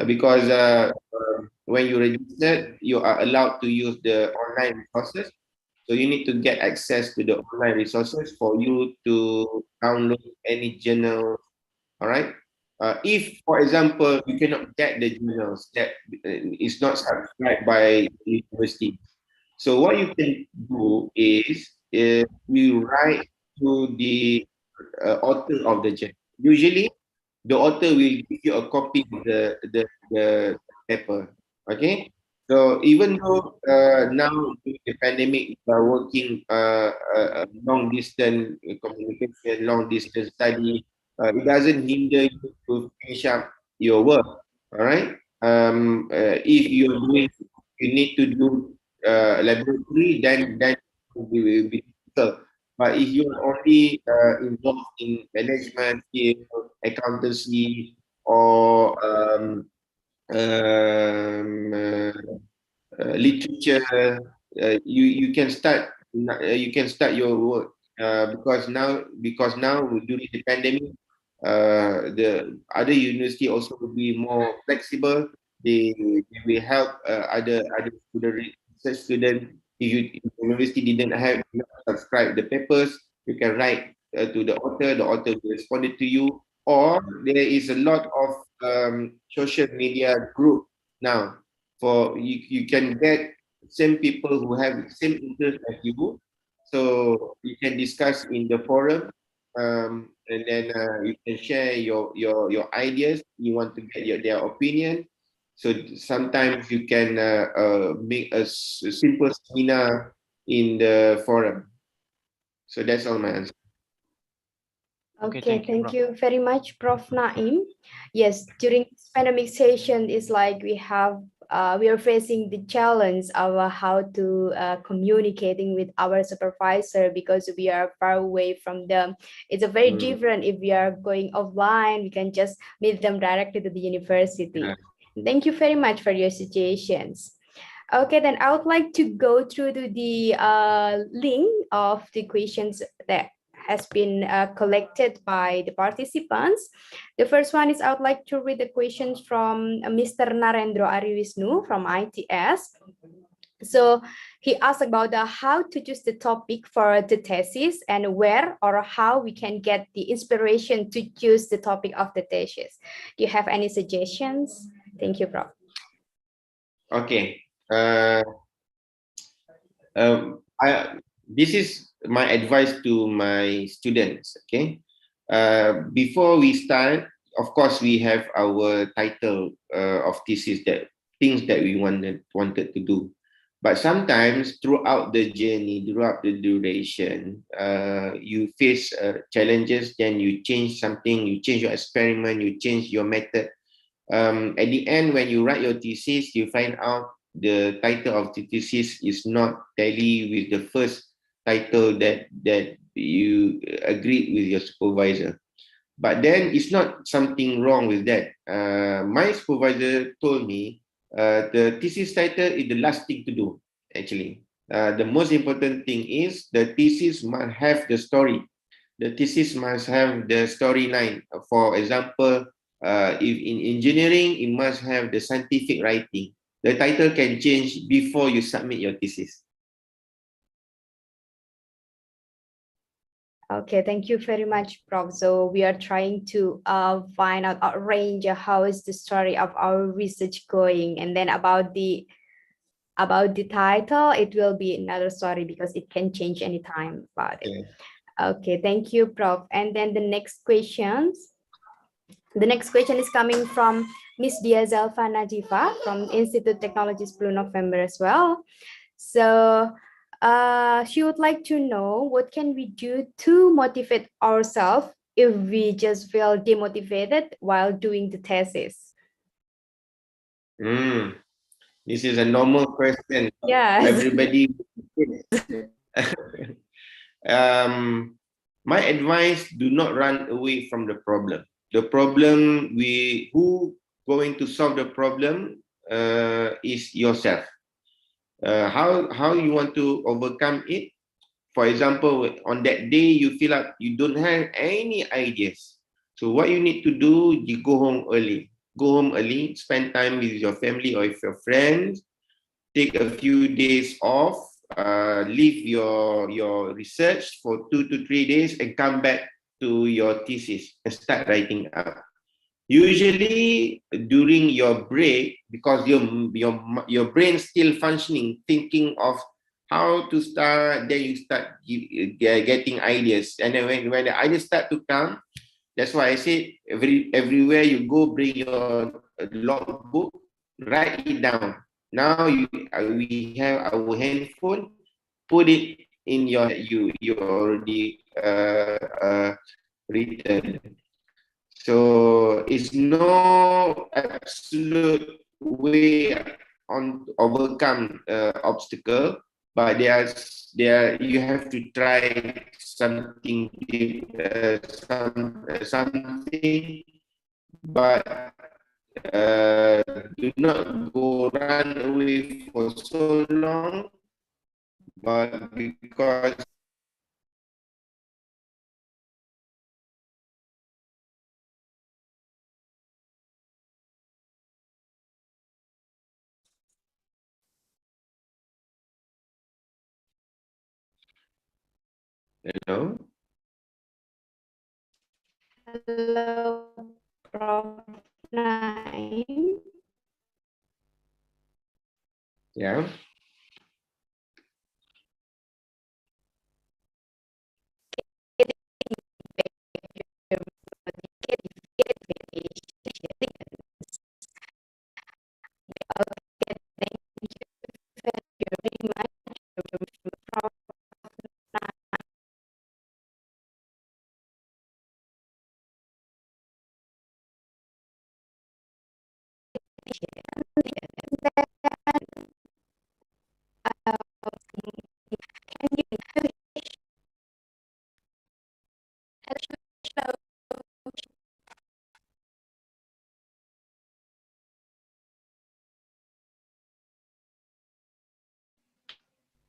Because when you register, you are allowed to use the online resources. So you need to get access to the online resources for you to download any journal. All right. If, for example, you cannot get the journals that is not subscribed by the university, so what you can do is you write to the author of the journal. Usually, the author will give you a copy of the paper. Okay. So even though now during the pandemic we are working long distance communication, long distance study, it doesn't hinder you to finish up your work. All right. If you're doing, you need to do laboratory, then it will be difficult. But if you are only involved in management, accountancy, or um, literature, you can start your work because now during the pandemic, the other university also will be more flexible. They will help other research student. If the university didn't subscribe the papers, you can write to the author. The author will respond it to you. Or there is a lot of social media group now. For you can get same people who have same interest as you, so you can discuss in the forum, and then you can share your ideas. You want to get their opinion, so sometimes you can make a simple seminar in the forum. So that's all my answer. Okay, thank you very much, Prof. Naim. Yes, during this pandemic session, it's like we are facing the challenge of how to communicating with our supervisor because we are far away from them. It's a very different if we are going offline. We can just meet them directly to the university. Thank you very much for your suggestions. Okay, then I would like to go through to the link of the questions that has been collected by the participants. The first one is I would like to read the questions from Mr. Narendra Ariwisnu from ITS. So he asked about how to choose the topic for the thesis and where or how we can get the inspiration to choose the topic of the thesis. Do you have any suggestions? Thank you, Prof. Okay. This is my advice to my students. Okay. Before we start, of course, we have our title of thesis, that things that we wanted to do. But sometimes throughout the journey, throughout the duration, you face challenges, then you change something, you change your experiment, you change your method. At the end, when you write your thesis, you find out the title of the thesis is not tally with the first title that you agreed with your supervisor. But then it's not something wrong with that. My supervisor told me the thesis title is the last thing to do, actually. The most important thing is the thesis must have the story. The thesis must have the storyline. For example, if in engineering, it must have the scientific writing. The title can change before you submit your thesis. Okay, thank you very much, Prof. So we are trying to find out, arrange how is the story of our research going, and then about the title, it will be another story because it can change anytime about it. Okay, thank you, Prof. And then the next question is coming from Miss Diazalfa Najifa from Institute Technologies Blue November as well. So she would like to know what can we do to motivate ourselves if we just feel demotivated while doing the thesis. This is a normal question. Yes. Everybody. My advice: do not run away from the problem. The problem, who going to solve the problem is yourself. How you want to overcome it? For example, on that day you feel like you don't have any ideas. So what you need to do, you go home early. Go home early, spend time with your family or with your friends, take a few days off, leave your research for 2 to 3 days and come back to your thesis and start writing up. Usually during your break, because your brain still functioning, thinking of how to start, then you start getting ideas. And then when the ideas start to come, that's why I said everywhere you go, bring your logbook, write it down. Now we have our handphone, put it in you already written. So it's no absolute way on overcome obstacle, but you have to try something something, but do not go run away for so long, but because hello. Hello, Prof. Naim. Yeah.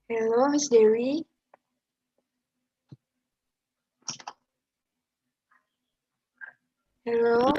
Hello, Miss Dewi. Hello.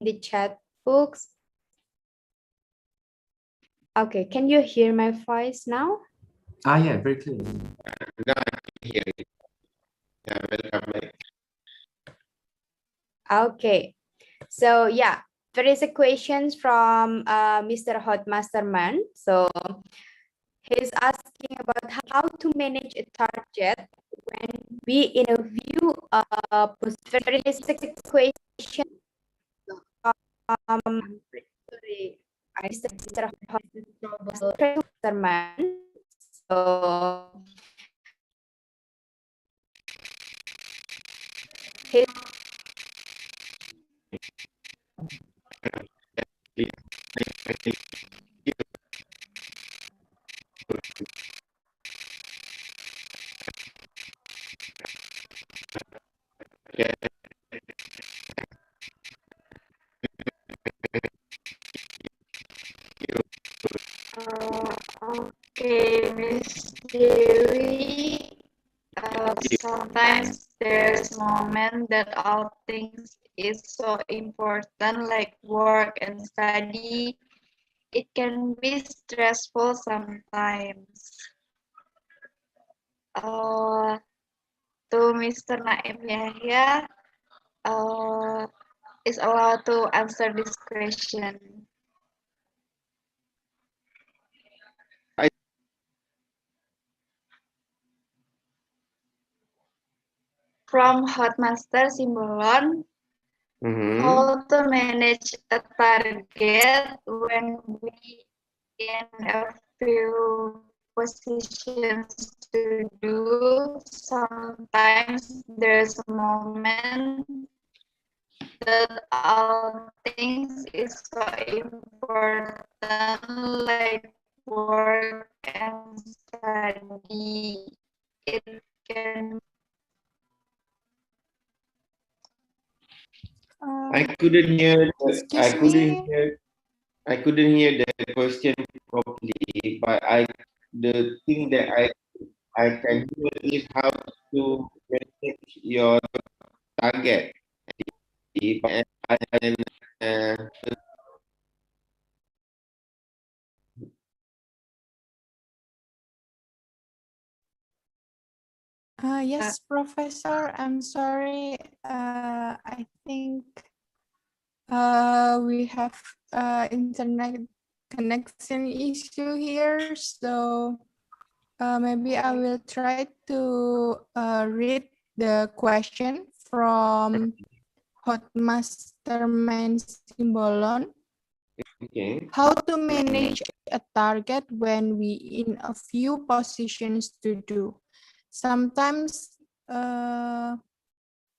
The chat books. Okay, can you hear my voice now? Yeah, very clear. Now I can hear it. Yeah, welcome back. Okay, so yeah, there is a question from Mr. Hotmasterman. So he's asking about how to manage a target when we interview there is a question sorry, Mr. Hotmasterman. So he Okay, Miss Dewi. Sometimes there's moment that all things is so important, like work and study. It can be stressful sometimes. To Mr. Naim Yahya, is allowed to answer this question. From Hotmaster Simbolon, how to manage a target when we in a few positions to do. Sometimes there's a moment that all things is so important, like work and study. It can I couldn't hear. Excuse me. I couldn't hear the question properly. But the thing that I can hear is how to manage your target. Yes, Professor, I'm sorry. I think we have internet connection issue here, so maybe I will try to read the question from Hotmasterman Simbolon. Okay. How to manage a target when we in a few positions to do? Sometimes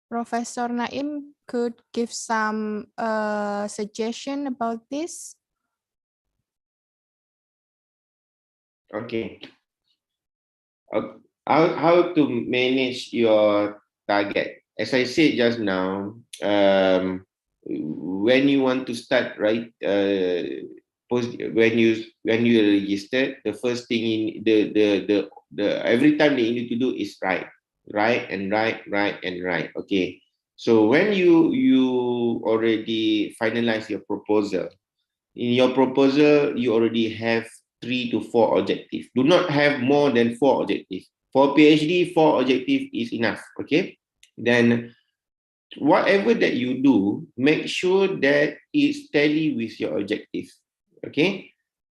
Professor Naim could give some suggestion about this. Okay. How to manage your target? As I said just now, when you want to start, right? When you register, the first thing in the every time that you need to do is write. Okay. So when you already finalize your proposal, in your proposal you already have 3 to 4 objectives. Do not have more than 4 objectives. For PhD, 4 objectives is enough. Okay. Then whatever that you do, make sure that it's tally with your objective. Okay.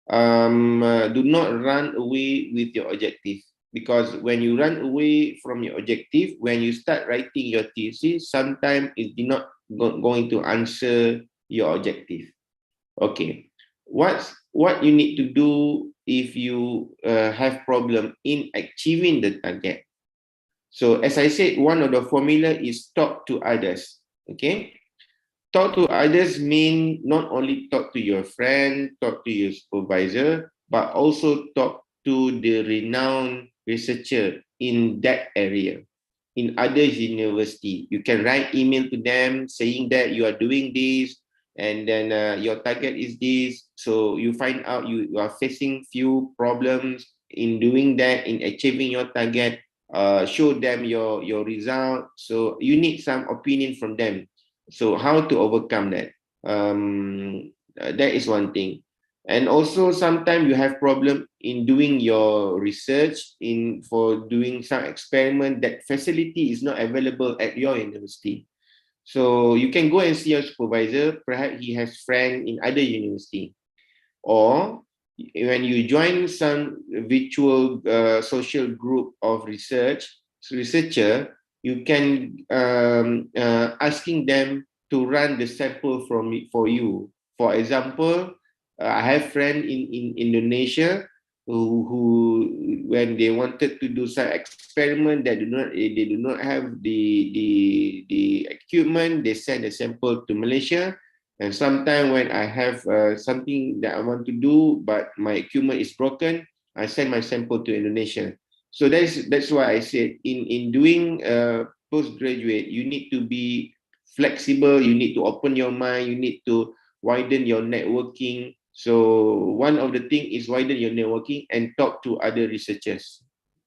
Do not run away with your objective, because when you run away from your objective, when you start writing your thesis, sometimes it's not going to answer your objective. Okay, what you need to do if you have problem in achieving the target? So as I said, one of the formula is talk to others. Okay, talk to others mean not only talk to your friend, talk to your supervisor, but also talk to the renowned researcher in that area, in other university. You can write email to them saying that you are doing this, and then your target is this. So you find out you are facing few problems in doing that, in achieving your target. Show them your result. So you need some opinion from them. So how to overcome that? That is one thing. And also sometimes you have problem in doing your research, for doing some experiment, that facility is not available at your university. So you can go and see your supervisor. Perhaps he has friends in other university. Or when you join some virtual social group of researcher, you can asking them to run the sample for you. For example, I have friends in Indonesia who when they wanted to do some experiment that they do not have the equipment, they send a sample to Malaysia. And sometimes when I have something that I want to do, but my equipment is broken, I send my sample to Indonesia. So that's why I said in doing postgraduate, you need to be flexible, you need to open your mind, you need to widen your networking. So one of the things is widen your networking and talk to other researchers.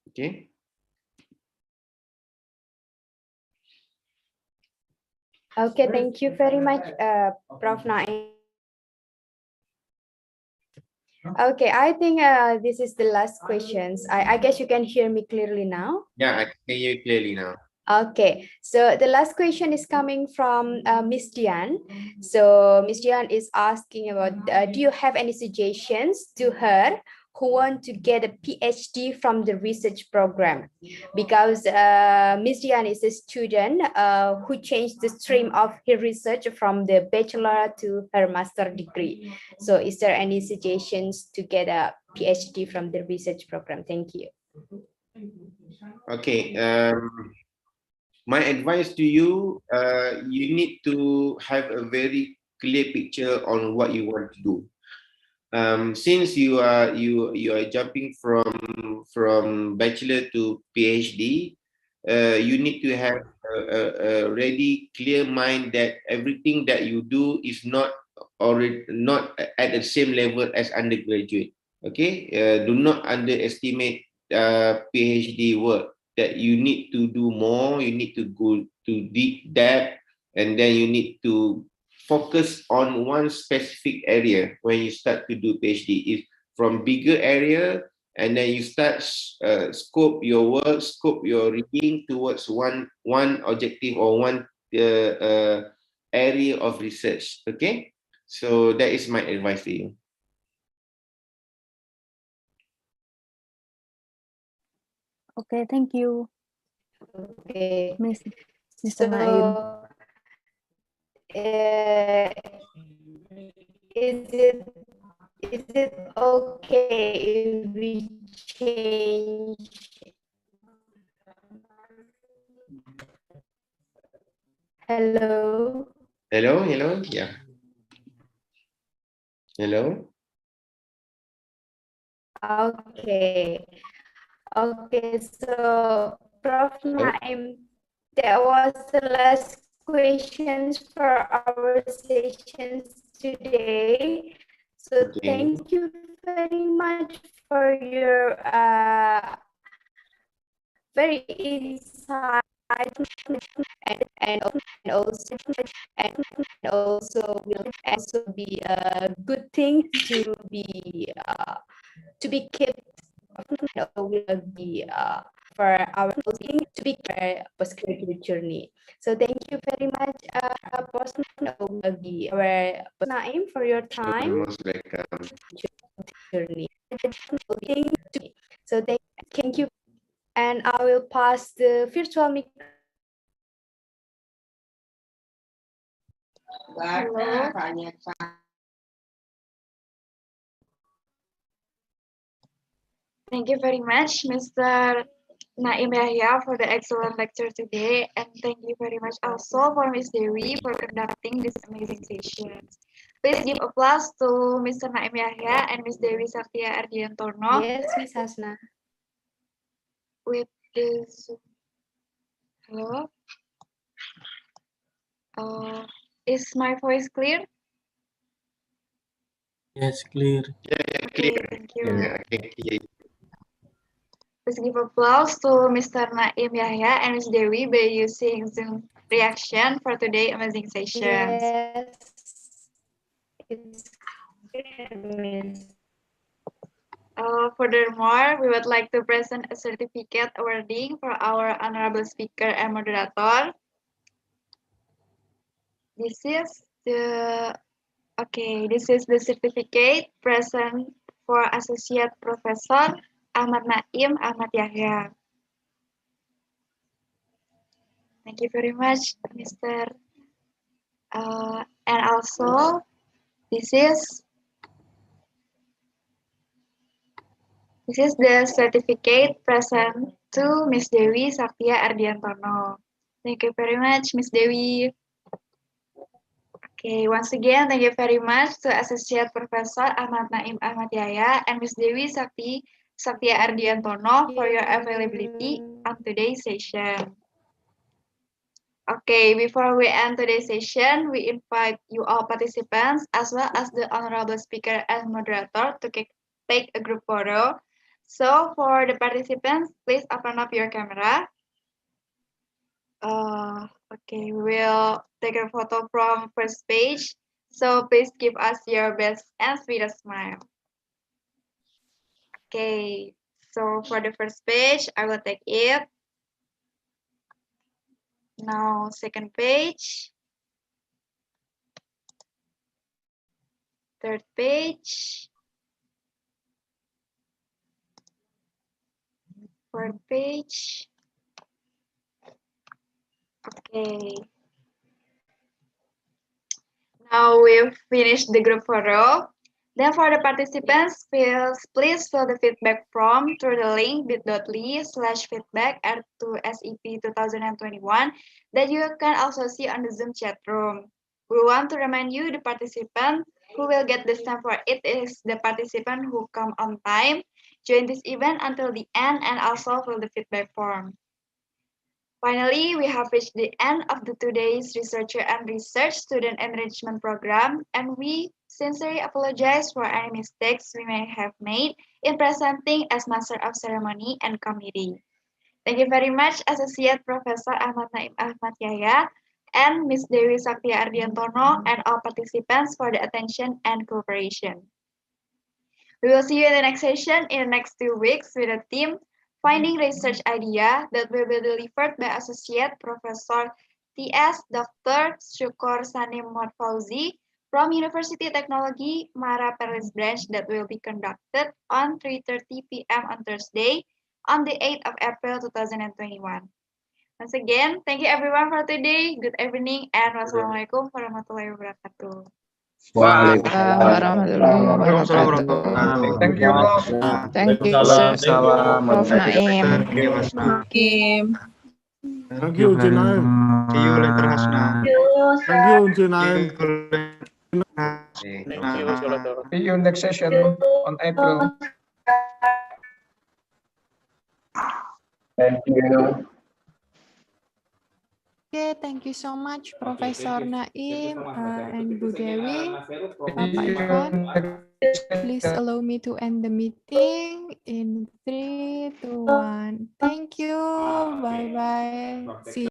Okay. Okay, thank you very much, Prof. Naim. Okay, I think this is the last questions. I guess you can hear me clearly now. Yeah, I can hear you clearly now. Okay, so the last question is coming from Miss Dian. So Miss Dian is asking about, do you have any suggestions to her who want to get a PhD from the research program? Because Miss Dian is a student who changed the stream of her research from the bachelor to her master degree. So is there any suggestions to get a PhD from the research program? Thank you. Okay. My advice to you, you need to have a very clear picture on what you want to do. Since you are jumping from bachelor to PhD, you need to have a ready, clear mind that everything that you do is not at the same level as undergraduate. Okay, do not underestimate PhD work. That you need to do more. You need to go to deep depth, and then you need to focus on one specific area when you start to do PhD. Is from bigger area, and then you start scope your work, scope your reading towards one objective or one area of research. Okay, so that is my advice to you. Okay, thank you. Okay, Mr. Naim. Is it okay if we change? Hello. Hello, yeah. Hello. Okay. Okay, so Prof. Naim, that was the last questions for our sessions today. So thank you very much for your very insight and also will also be a good thing to be kept will be for our to be postgraduate journey. So thank you very much, will be our Naim for your time. Most welcome. Journey. So thank you. And I will pass the virtual mic. Hello. Thank you very much, Mr. Naim Yahya, for the excellent lecture today. And thank you very much also for Ms. Dewi for conducting this amazing session. Please give applause to Mr. Naim Yahya and Ms. Dewi Saktia Ardiantono. Yes, Ms. Hasna. With this, hello. Is my voice clear? Yes, clear. Okay, thank you. Yeah, okay. Please give applause to Mr. Naim Yahya and Ms. Dewi by using Zoom reaction for today's amazing sessions. Yes. It's clear. Furthermore, we would like to present a certificate awarding for our honorable speaker and moderator. This is the certificate present for Associate Professor Ahmad Naim Ahmad Yahya. Thank you very much, Mr. And also, this is the certificate present to Miss Dewi Saktia Ardiantono. Thank you very much, Miss Dewi. Okay, once again, thank you very much to Associate Professor Ahmad Naim Ahmad Yahya and Miss Dewi Saktia Ardiantono for your availability on today's session. Okay, before we end today's session, we invite you all participants as well as the honorable speaker and moderator to take a group photo. So for the participants, please open up your camera. Okay, we'll take a photo from first page. So please give us your best and sweetest smile. Okay, so for the first page, I will take it. Now, second page. Third page. Fourth page. Okay. Now we've finished the group photo. Then for the participants, please fill the feedback form through the link bit.ly/feedback R2SEP 2021 that you can also see on the Zoom chat room. We want to remind you, the participant who will get the stamp for it is the participant who come on time, join this event until the end, and also fill the feedback form. Finally, we have reached the end of today's Researcher and Research Student Enrichment Program, and we sincerely apologize for any mistakes we may have made in presenting as Master of Ceremony and Committee. Thank you very much, Associate Professor Ahmad Naim Ahmad Yahya and Ms. Dewi Saktia Ardiantono, and all participants for the attention and cooperation. We will see you in the next session in the next 2 weeks with a theme Finding Research Idea that will be delivered by Associate Professor T.S. Dr. Syukur Sanim Morfauzi from University Technology Mara Perlis Branch that will be conducted on 3:30 p.m. on Thursday on the 8th of April 2021. Once again, thank you everyone for today. Good evening and wassalamualaikum warahmatullahi wabarakatuh. Waalaikumsalam warahmatullahi wabarakatuh. Thank you, Prof. Thank you, Sir. Prof. Naim. Thank you, Hasna. Thank you, Jinaim. See you later, Hasna. Thank you, Jinaim. See you next session on April. Thank you. Okay, thank you so much, Professor Naim and Bu Dewi. Bapak Ivan, please allow me to end the meeting in 3, 2, 1. Thank you. Bye-bye. See you.